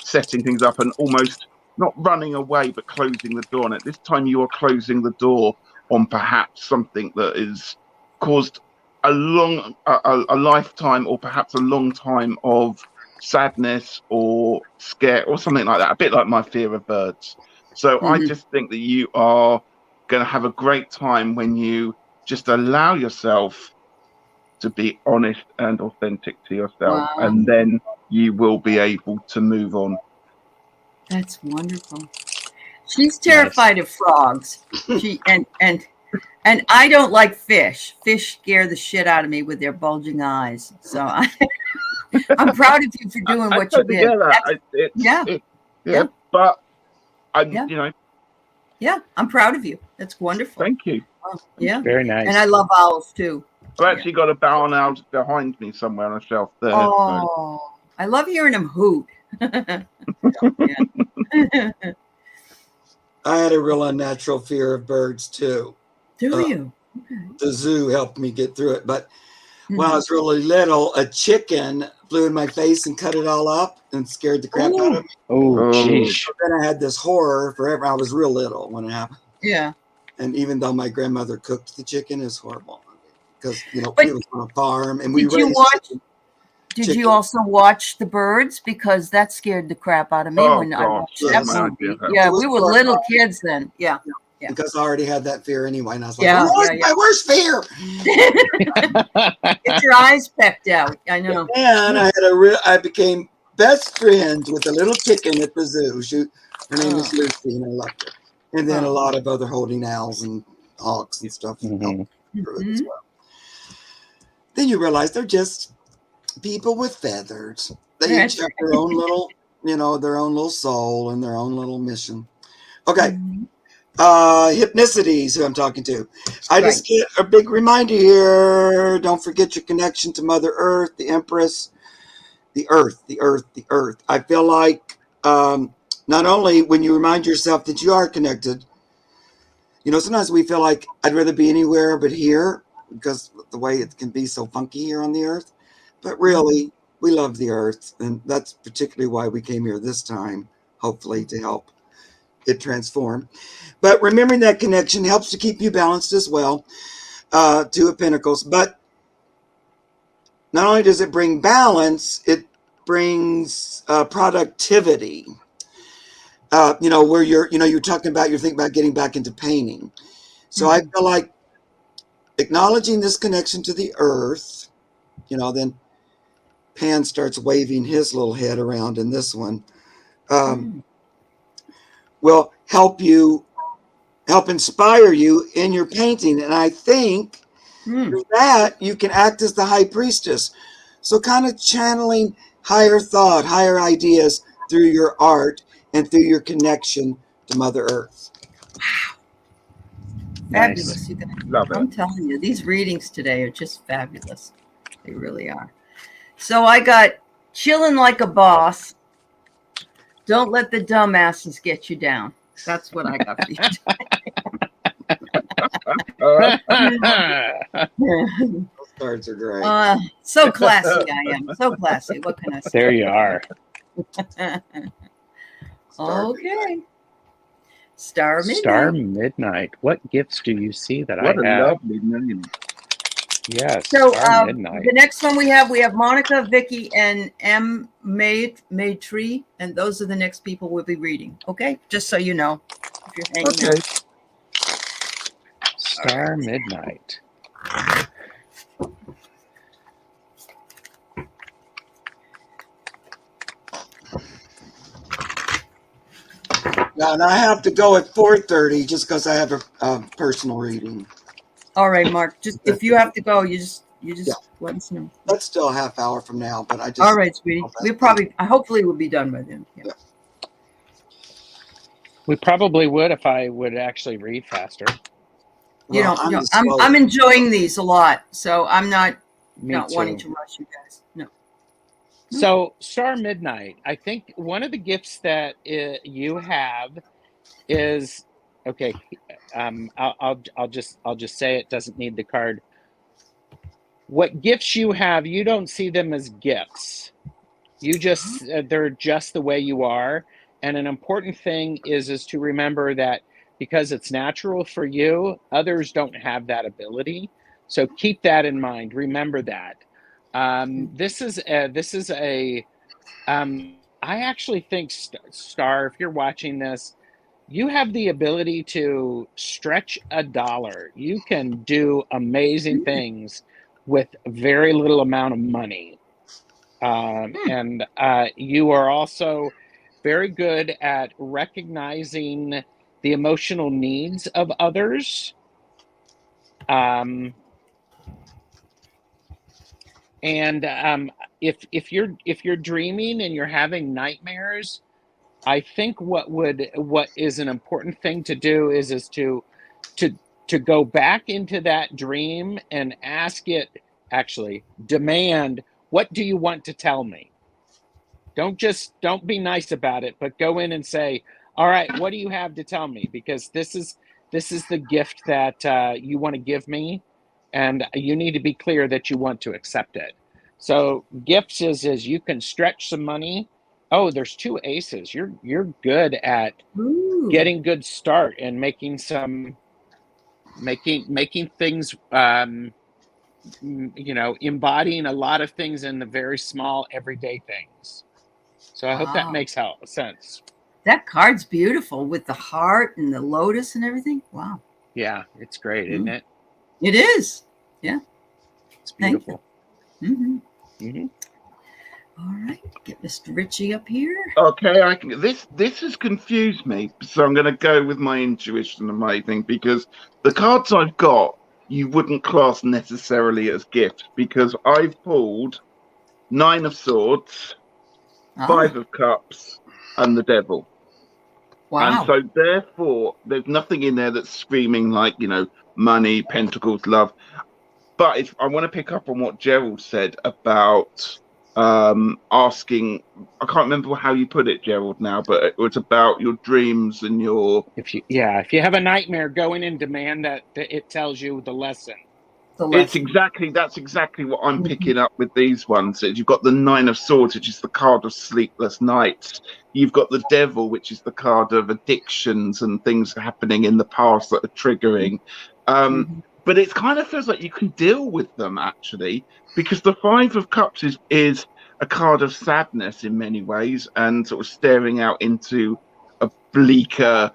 setting things up and almost not running away, but closing the door. And at this time, you are closing the door on perhaps something that has caused a lifetime, or perhaps a long time of sadness or scare or something like that, a bit like my fear of birds. So I just think that you are going to have a great time when you just allow yourself to be honest and authentic to yourself, and then you will be able to move on. That's wonderful. She's terrified of frogs. And I don't like fish. Fish scare the shit out of me with their bulging eyes. So I'm proud of you for doing what you did. But I'm, Yeah, I'm proud of you. That's wonderful. Thank you. Yeah, very nice. And I love owls too. I've actually got a barn owl behind me somewhere on a shelf there. Oh, so. I love hearing him hoot. I had a real unnatural fear of birds too. Do you? Okay. The zoo helped me get through it. But when I was really little, a chicken flew in my face and cut it all up and scared the crap out of me. Oh, geez. So then I had this horror forever. I was real little when it happened. Yeah. And even though my grandmother cooked the chicken, it's horrible. Because, it was on a farm. And we raised chicken. Did you also watch the birds? Because that scared the crap out of me when I watched that movie. Yeah, we were little kids then. Yeah. Because I already had that fear anyway. And I was like, my worst fear. Get your eyes pecked out. I know. And I became best friends with a little chicken at the zoo. Her name is Lucy, and I loved her. And then a lot of other holding owls and hawks and stuff helped through it as well. Then you realize they're just people with feathers. They each have their own little, their own little soul and their own little mission. Okay. Hypnicity is who I'm talking to. I just get a big reminder here. Don't forget your connection to Mother Earth, the Empress, the Earth. I feel like not only when you remind yourself that you are connected, sometimes we feel like I'd rather be anywhere but here. because the way it can be so funky here on the earth. But really, we love the earth, and that's particularly why we came here this time, hopefully to help it transform. But remembering that connection helps to keep you balanced as well. Two of Pentacles. But not only does it bring balance, it brings productivity. Where you're talking about, you're thinking about getting back into painting. So I feel like acknowledging this connection to the earth, then Pan starts waving his little head around in this one, will help inspire you in your painting. And I think through that, you can act as the high priestess. So kind of channeling higher thought, higher ideas through your art and through your connection to Mother Earth. Wow. Nice. Fabulous. Love it. I'm telling you, these readings today are just fabulous. They really are. So I got chilling like a boss. Don't let the dumbasses get you down. That's what I got for you. Those cards are great. So classy I am. So classy. What can I say? There you are. Okay. Star Midnight. Star Midnight. What gifts do you see that What I a have? lovely name. Yes, So Star Midnight. the next one we have Monica, Vicky, and M. Maytree, and those are the next people we'll be reading. Okay, just so you know, if you're hanging out. Star Midnight. Yeah, and I have to go at 4:30 just because I have a personal reading. All right, Mark. Just if you have to go, you just let us know. That's still a half hour from now, but I just. All right, sweetie. Hopefully we'll be done by then. Yeah. We probably would if I would actually read faster. Well, I'm enjoying these a lot, so I'm not Me too. wanting to rush you guys. No. So Star Midnight, I think one of the gifts that you have is okay. I'll just say it doesn't need the card. What gifts you have, you don't see them as gifts. You just they're just the way you are. And an important thing is to remember that because it's natural for you, others don't have that ability. So keep that in mind. Remember that. This is a I actually think Star, if you're watching this, you have the ability to stretch $1. You can do amazing things with very little amount of money. And you are also very good at recognizing the emotional needs of others. And if you're dreaming and you're having nightmares, I think what is an important thing to do is to go back into that dream and demand, what do you want to tell me? Don't be nice about it, but go in and say, all right, what do you have to tell me? Because this is the gift that you want to give me, and you need to be clear that you want to accept it. So gifts is you can stretch some money. Oh, there's 2 aces. You're good at getting good start and making things, embodying a lot of things in the very small everyday things. So I hope that makes sense. That card's beautiful with the heart and the lotus and everything. Wow. Yeah, it's great, isn't it? It is. Yeah. It's beautiful. All right, get Mr. Ritchie up here. Okay, this has confused me, so I'm going to go with my intuition and my thing, because the cards I've got you wouldn't class necessarily as gifts, because I've pulled 9 of Swords, 5 of Cups, and the Devil. Wow. And so therefore, there's nothing in there that's screaming like, money, pentacles, love. But I want to pick up on what Gerald said about asking. I can't remember how you put it, Gerald, now, but it was about your dreams and your. If you have a nightmare, go in and demand that it tells you the lesson. the It's lesson. that's exactly what I'm picking up with these ones. You've got the Nine of Swords, which is the card of sleepless nights. You've got the Devil, which is the card of addictions and things happening in the past that are triggering. But it kind of feels like you can deal with them, actually, because the Five of Cups is a card of sadness in many ways, and sort of staring out into a bleaker,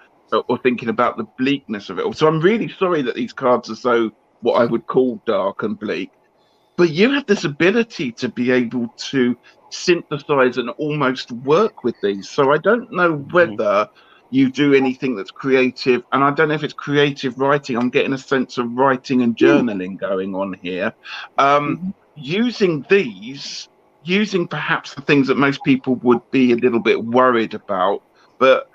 or thinking about the bleakness of it all. So I'm really sorry that these cards are so what I would call dark and bleak. But you have this ability to be able to synthesize and almost work with these. So I don't know whether you do anything that's creative, and I don't know if it's creative writing. I'm getting a sense of writing and journaling going on here. Using these, using perhaps the things that most people would be a little bit worried about, but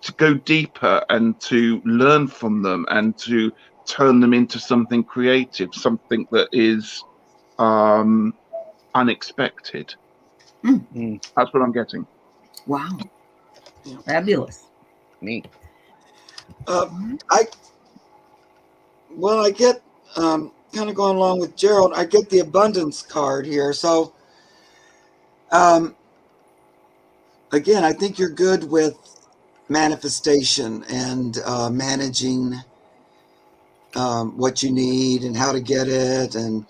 to go deeper and to learn from them and to turn them into something creative, something that is unexpected. That's what I'm getting. Wow. Fabulous. Neat. I get kind of going along with Gerald. I get the abundance card here. So again, I think you're good with manifestation and managing what you need and how to get it. And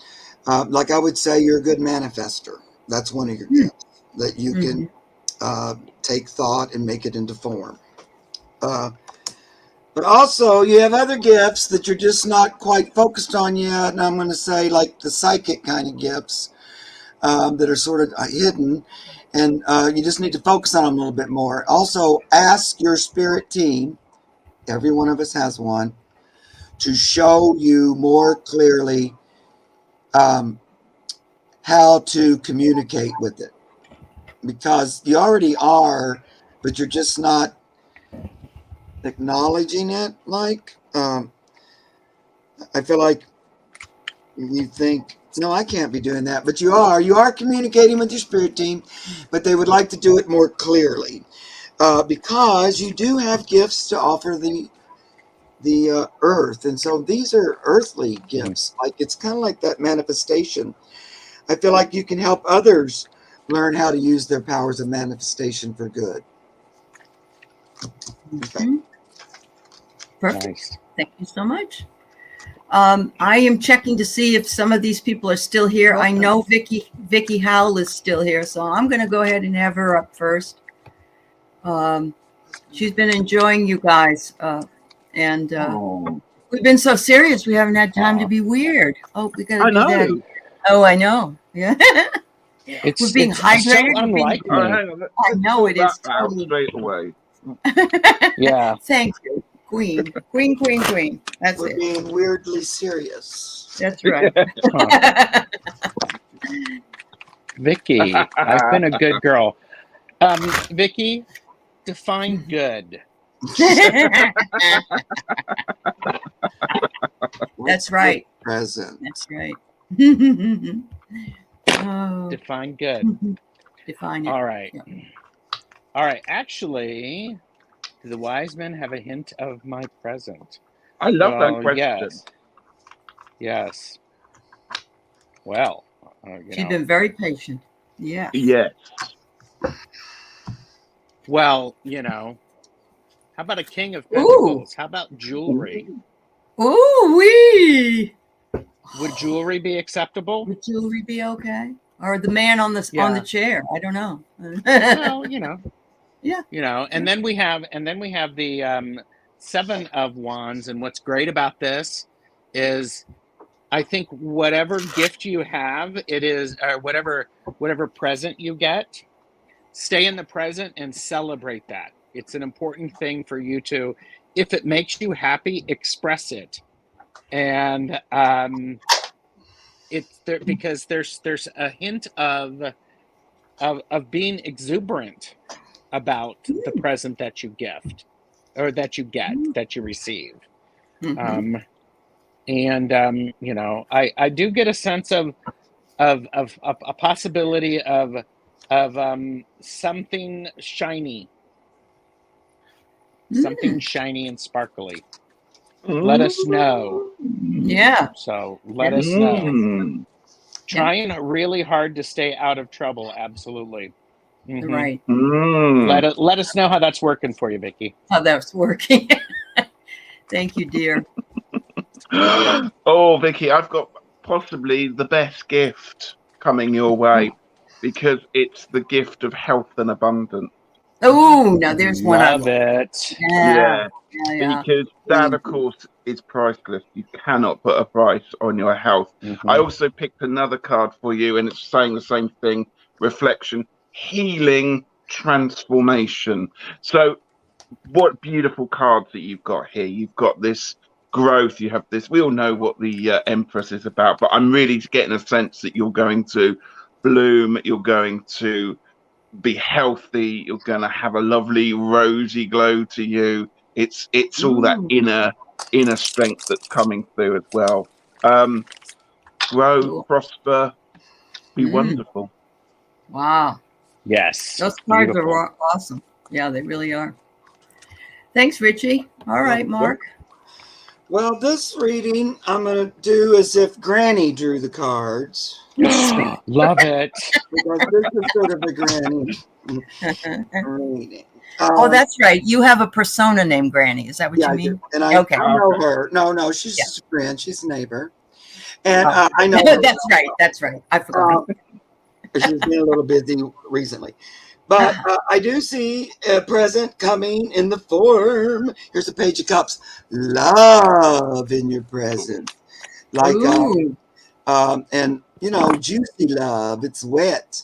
like I would say, you're a good manifester. That's one of your gifts, that you can take thought and make it into form. But also, you have other gifts that you're just not quite focused on yet. And I'm going to say, like the psychic kind of gifts that are sort of hidden. And you just need to focus on them a little bit more. Also, ask your spirit team, every one of us has one, to show you more clearly how to communicate with it. Because you already are, but you're just not acknowledging it. Like, I feel like you think, no, I can't be doing that. But you are communicating with your spirit team, but they would like to do it more clearly. Because you do have gifts to offer the earth. And so these are earthly gifts. Like, it's kind of like that manifestation. I feel like you can help others learn how to use their powers of manifestation for good. Okay. Perfect. Nice. Thank you so much. I am checking to see if some of these people are still here. I know Vicky Howell is still here, so I'm going to go ahead and have her up first. She's been enjoying you guys, and we've been so serious we haven't had time to be weird. Oh, we got to do that. Oh, I know. Yeah. We're being hydrated. So unlike me. I know it is. Totally straight away. Yeah. Thank you. Queen. That's We're it. being weirdly serious. That's right. Vicky, I've been a good girl. Vicky, define good. That's right. Present. That's right. Oh, Define good. define it. All right. Yeah. All right. Actually, do the wise men have a hint of my present? I love that question. Yes. Well, She's been very patient. Yeah. Yes. Well, how about a king of pentacles? How about jewelry? Ooh wee. Would jewelry be acceptable? Would jewelry be okay? Or the man on the chair? I don't know. Well, Yeah. And then we have the Seven of Wands, and what's great about this is, I think whatever gift you have, it is, or whatever present you get, stay in the present and celebrate that. It's an important thing for you to, if it makes you happy, express it. And it's there because there's a hint of being exuberant about the present that you gift, or that you get, that you receive. I do get a sense of a possibility of something shiny, something shiny and sparkly. let us know. Yeah. So let us know. Mm. Trying really hard to stay out of trouble. Absolutely. Mhm. Right. Mm. Let us know how that's working for you, Vicky. How that's working. Thank you, dear. Oh, Vicky, I've got possibly the best gift coming your way because it's the gift of health and abundance. Oh, now there's one I Love it. Yeah. Yeah. Because that, of course, is priceless. You cannot put a price on your health. Mhm. I also picked another card for you, and it's saying the same thing: reflection, healing, transformation. So, what beautiful cards that you've got here. You've got this growth, you have this. We all know what the Empress is about, but I'm really getting a sense that you're going to bloom, you're going to be healthy, you're going to have a lovely rosy glow to you. It's all that Ooh, inner strength that's coming through as well. Grow, cool. prosper, be Mm, wonderful. wow. Yes. Those cards Beautiful. are awesome. Yeah, they really are. Thanks, Ritchie. All right, Mark. Well, this reading I'm going to do as if Granny drew the cards. Love it. Because this is sort of a Granny reading. Oh, that's right. You have a persona named Granny. Is that what Yeah, you I mean? do. And I Okay. know her. No, she's Yeah. just a friend. She's a neighbor. And Oh. I know her. That's right. I forgot. She's been a little busy recently. But I do see a present coming in the form. Here's a Page of Cups. Love in your present. Like, Ooh. and, juicy love. It's wet.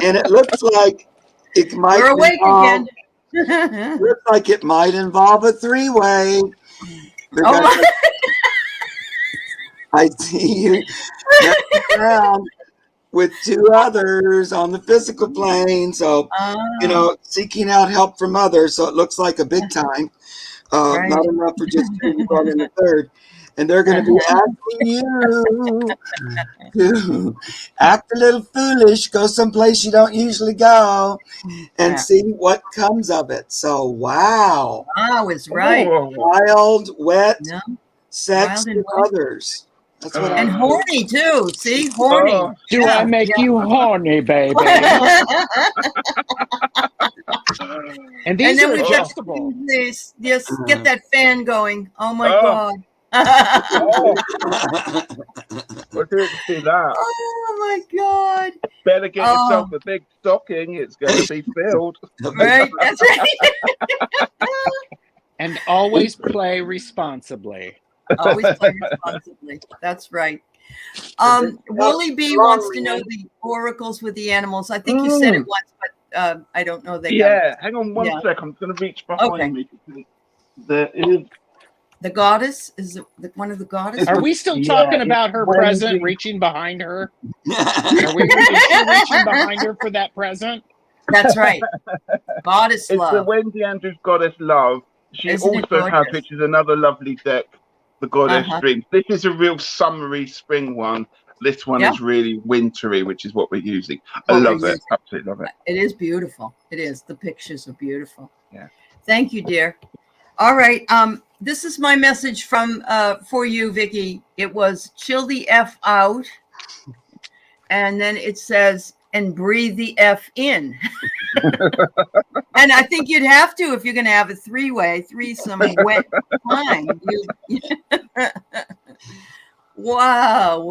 And it looks like it might We're awake involve, again. looks like it might involve a three-way. Oh my. I see you messing around with two others on the physical plane. So, seeking out help from others. So it looks like a big time. Right. Not enough for just two, you brought in a third. And they're going to be asking you to act a little foolish, go someplace you don't usually go, and see what comes of it. So, wow. Wow is right. Oh. Wild, wet, Yeah. sex Wild and with wet. others. That's what And horny too. See, horny. Oh. Do I make you horny, baby? And these And then are we've got adjustable. this. Just get that fan going. Oh my Oh. God. Oh, we're doing to see that. Oh my God. Better get yourself a big stocking. It's going to be filled. Right. That's right. And always play responsibly. Always play responsibly. That's right. Willie B wants to know the oracles with the animals. I think you said it once, but I don't know that. Yeah, hang on one sec. I'm going to reach behind me. There is the goddess. Is it one of the goddesses? Are we still talking about her present, reaching behind her? Are we reaching behind her for that present? That's right. Goddess it's love. the Wendy Andrews Goddess Love. She also has, which is another lovely deck, the Goddess Dreams. This is a real summery spring one. This one is really wintry, which is what we're using. I love it. Absolutely love it. It is beautiful. It is. The pictures are beautiful. Yeah. Thank you, dear. All right. This is my message from for you, Vicky. It was chill the F out. And then it says, and breathe the F in. And I think you'd have to if you're going to have a threesome wet time. Wow.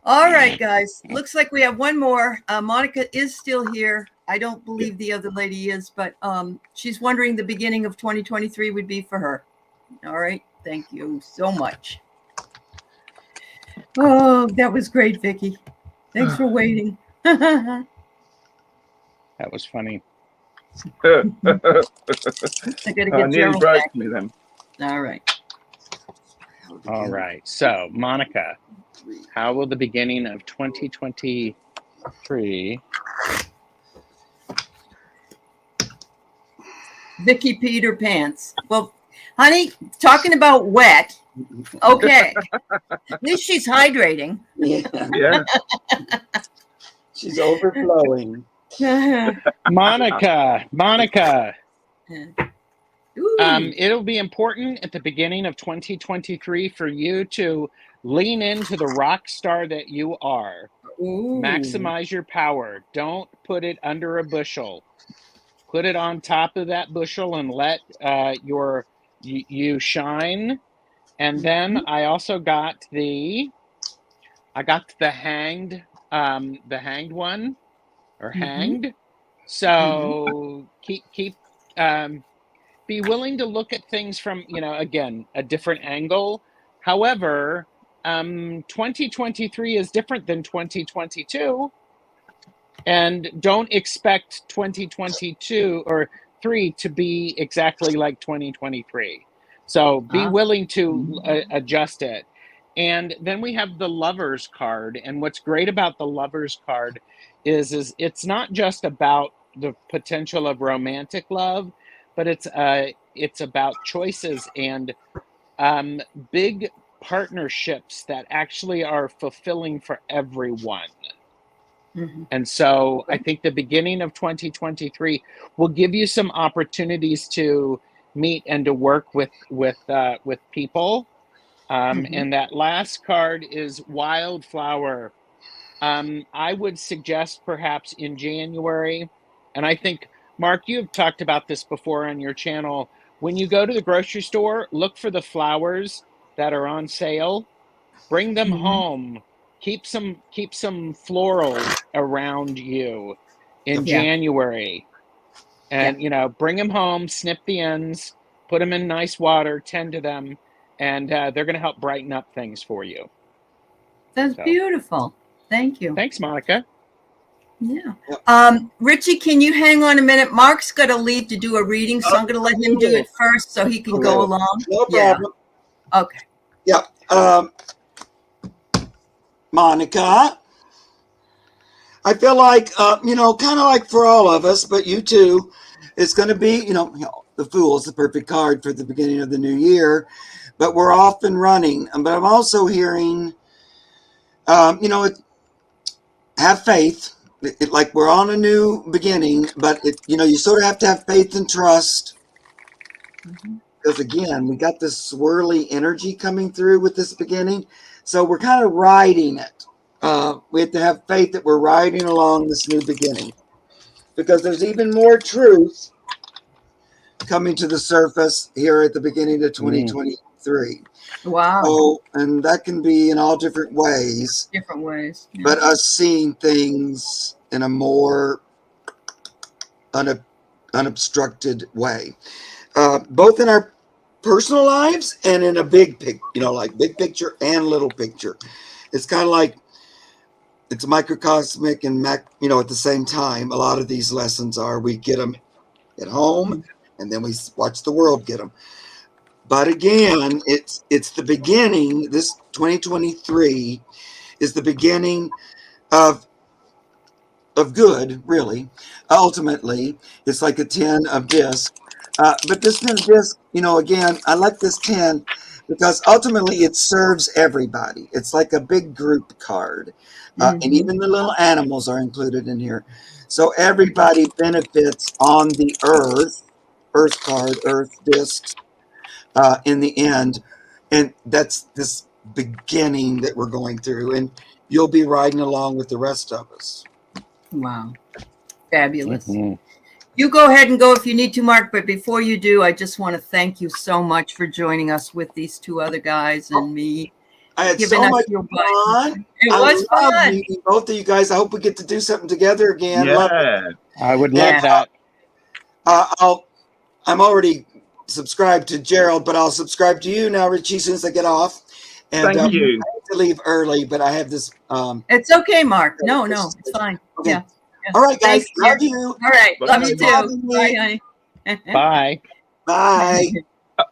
All right, guys. Looks like we have one more. Monica is still here. I don't believe the other lady is, but she's wondering the beginning of 2023 would be for her. All right. Thank you so much. Oh, that was great, Vicky. Thanks for waiting. That was funny. I gotta get Gerald back. Me then. All right. All right. So, Monica, how will the beginning of 2023? Vicky Peter Pants. Well, honey, talking about wet. Okay. At least she's hydrating. Yeah. She's overflowing. Monica, Ooh. It'll be important at the beginning of 2023 for you to lean into the rock star that you are. Ooh. Maximize your power. Don't put it under a bushel. Put it on top of that bushel and let you shine. And then I also got the hanged one, or hanged. So keep be willing to look at things from, again, a different angle. However, 2023 is different than 2022, and don't expect 2022 or 3 to be exactly like 2023. So be willing to adjust it. And then we have the Lovers card. And what's great about the Lovers card is it's not just about the potential of romantic love, but it's about choices and big partnerships that actually are fulfilling for everyone. And so I think the beginning of 2023 will give you some opportunities to meet and to work with people. And that last card is Wildflower. I would suggest perhaps in January, and I think, Mark, you've talked about this before on your channel. When you go to the grocery store, look for the flowers that are on sale. Bring them home. Keep some florals around you in January. And, bring them home, snip the ends, put them in nice water, tend to them, and they're going to help brighten up things for you. That's beautiful. Thank you. Thanks, Monica. Yeah. Ritchie, can you hang on a minute? Mark's got to leave to do a reading, so I'm going to let him do it first so he can go along. No problem. Okay. Yeah. Monica, I feel like, kind of like for all of us, but you too, it's going to be, the Fool's the perfect card for the beginning of the new year, but we're off and running. But I'm also hearing, have faith. Like we're on a new beginning, but you sort of have to have faith and trust. Because again, we got this swirly energy coming through with this beginning. So we're kind of riding it. We have to have faith that we're riding along this new beginning. Because there's even more truth coming to the surface here at the beginning of 2023. Wow. So, and that can be in all different ways. Different ways. Yeah. But us seeing things in a more unobstructed way. Both in our personal lives and in a big picture, like big picture and little picture. It's kind of like it's microcosmic and at the same time. A lot of these lessons we get them at home and then we watch the world get them. But again, it's the beginning. This 2023 is the beginning of good, really. Ultimately, it's like a 10 of disc. But this 10 of disc, again, I like this 10 because ultimately it serves everybody. It's like a big group card. And even the little animals are included in here. So everybody benefits on the earth card, earth discs, in the end. And that's this beginning that we're going through. And you'll be riding along with the rest of us. Wow. Fabulous. You go ahead and go if you need to, Mark. But before you do, I just want to thank you so much for joining us with these two other guys and me. I had so much fun. It was fun. Meeting both of you guys. I hope we get to do something together again. Yeah. I would love that. I'm already subscribed to Gerald, but I'll subscribe to you now, Ritchie, as soon as I get off. And, thank you. I have to leave early, but I have this. It's okay, Mark. No, it's fine. Okay. Yeah. All right, guys. Love you. All right. Bye. Love you too. Bye, honey. Bye. Bye.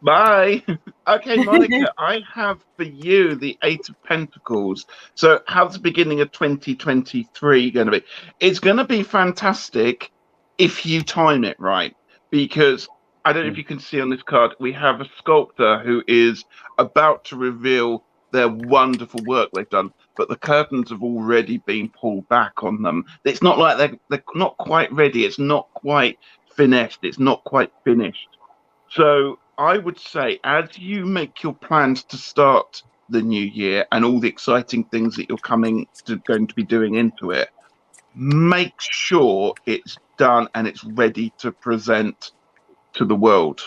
Bye. Okay, Monica, I have for you the 8 of Pentacles. So how's the beginning of 2023 going to be? It's going to be fantastic if you time it right, because I don't know if you can see on this card, we have a sculptor who is about to reveal their wonderful work they've done, but the curtains have already been pulled back on them. It's not like they're not quite ready. It's not quite finessed. It's not quite finished. So I would say, as you make your plans to start the new year and all the exciting things that you're going to be doing into it, make sure it's done and it's ready to present to the world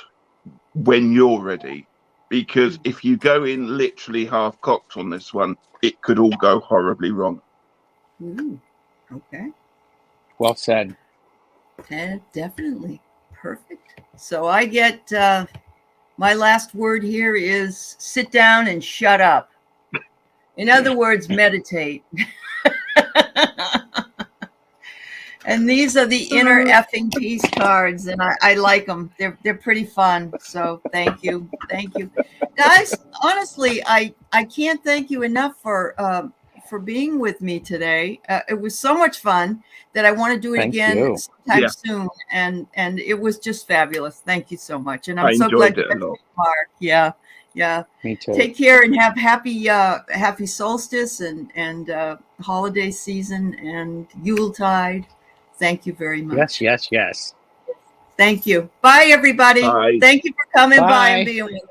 when you're ready. Because if you go in literally half cocked on this one, it could all go horribly wrong. Ooh, okay. Well said. Definitely. Perfect. So I get my last word here is sit down and shut up. In other words, meditate. And these are the inner effing peace cards, and I like them. They're pretty fun. So thank you, guys. Honestly, I can't thank you enough for being with me today. It was so much fun that I want to do it Thank again you. sometime Yeah. soon. And it was just fabulous. Thank you so much. And I I'm so enjoyed glad it a you lot. Mark. Yeah. Me too. Take care and have happy solstice and holiday season and Yuletide. Thank you very much. Yes. Thank you. Bye, everybody. Bye. Thank you for coming by Bye. and being with us.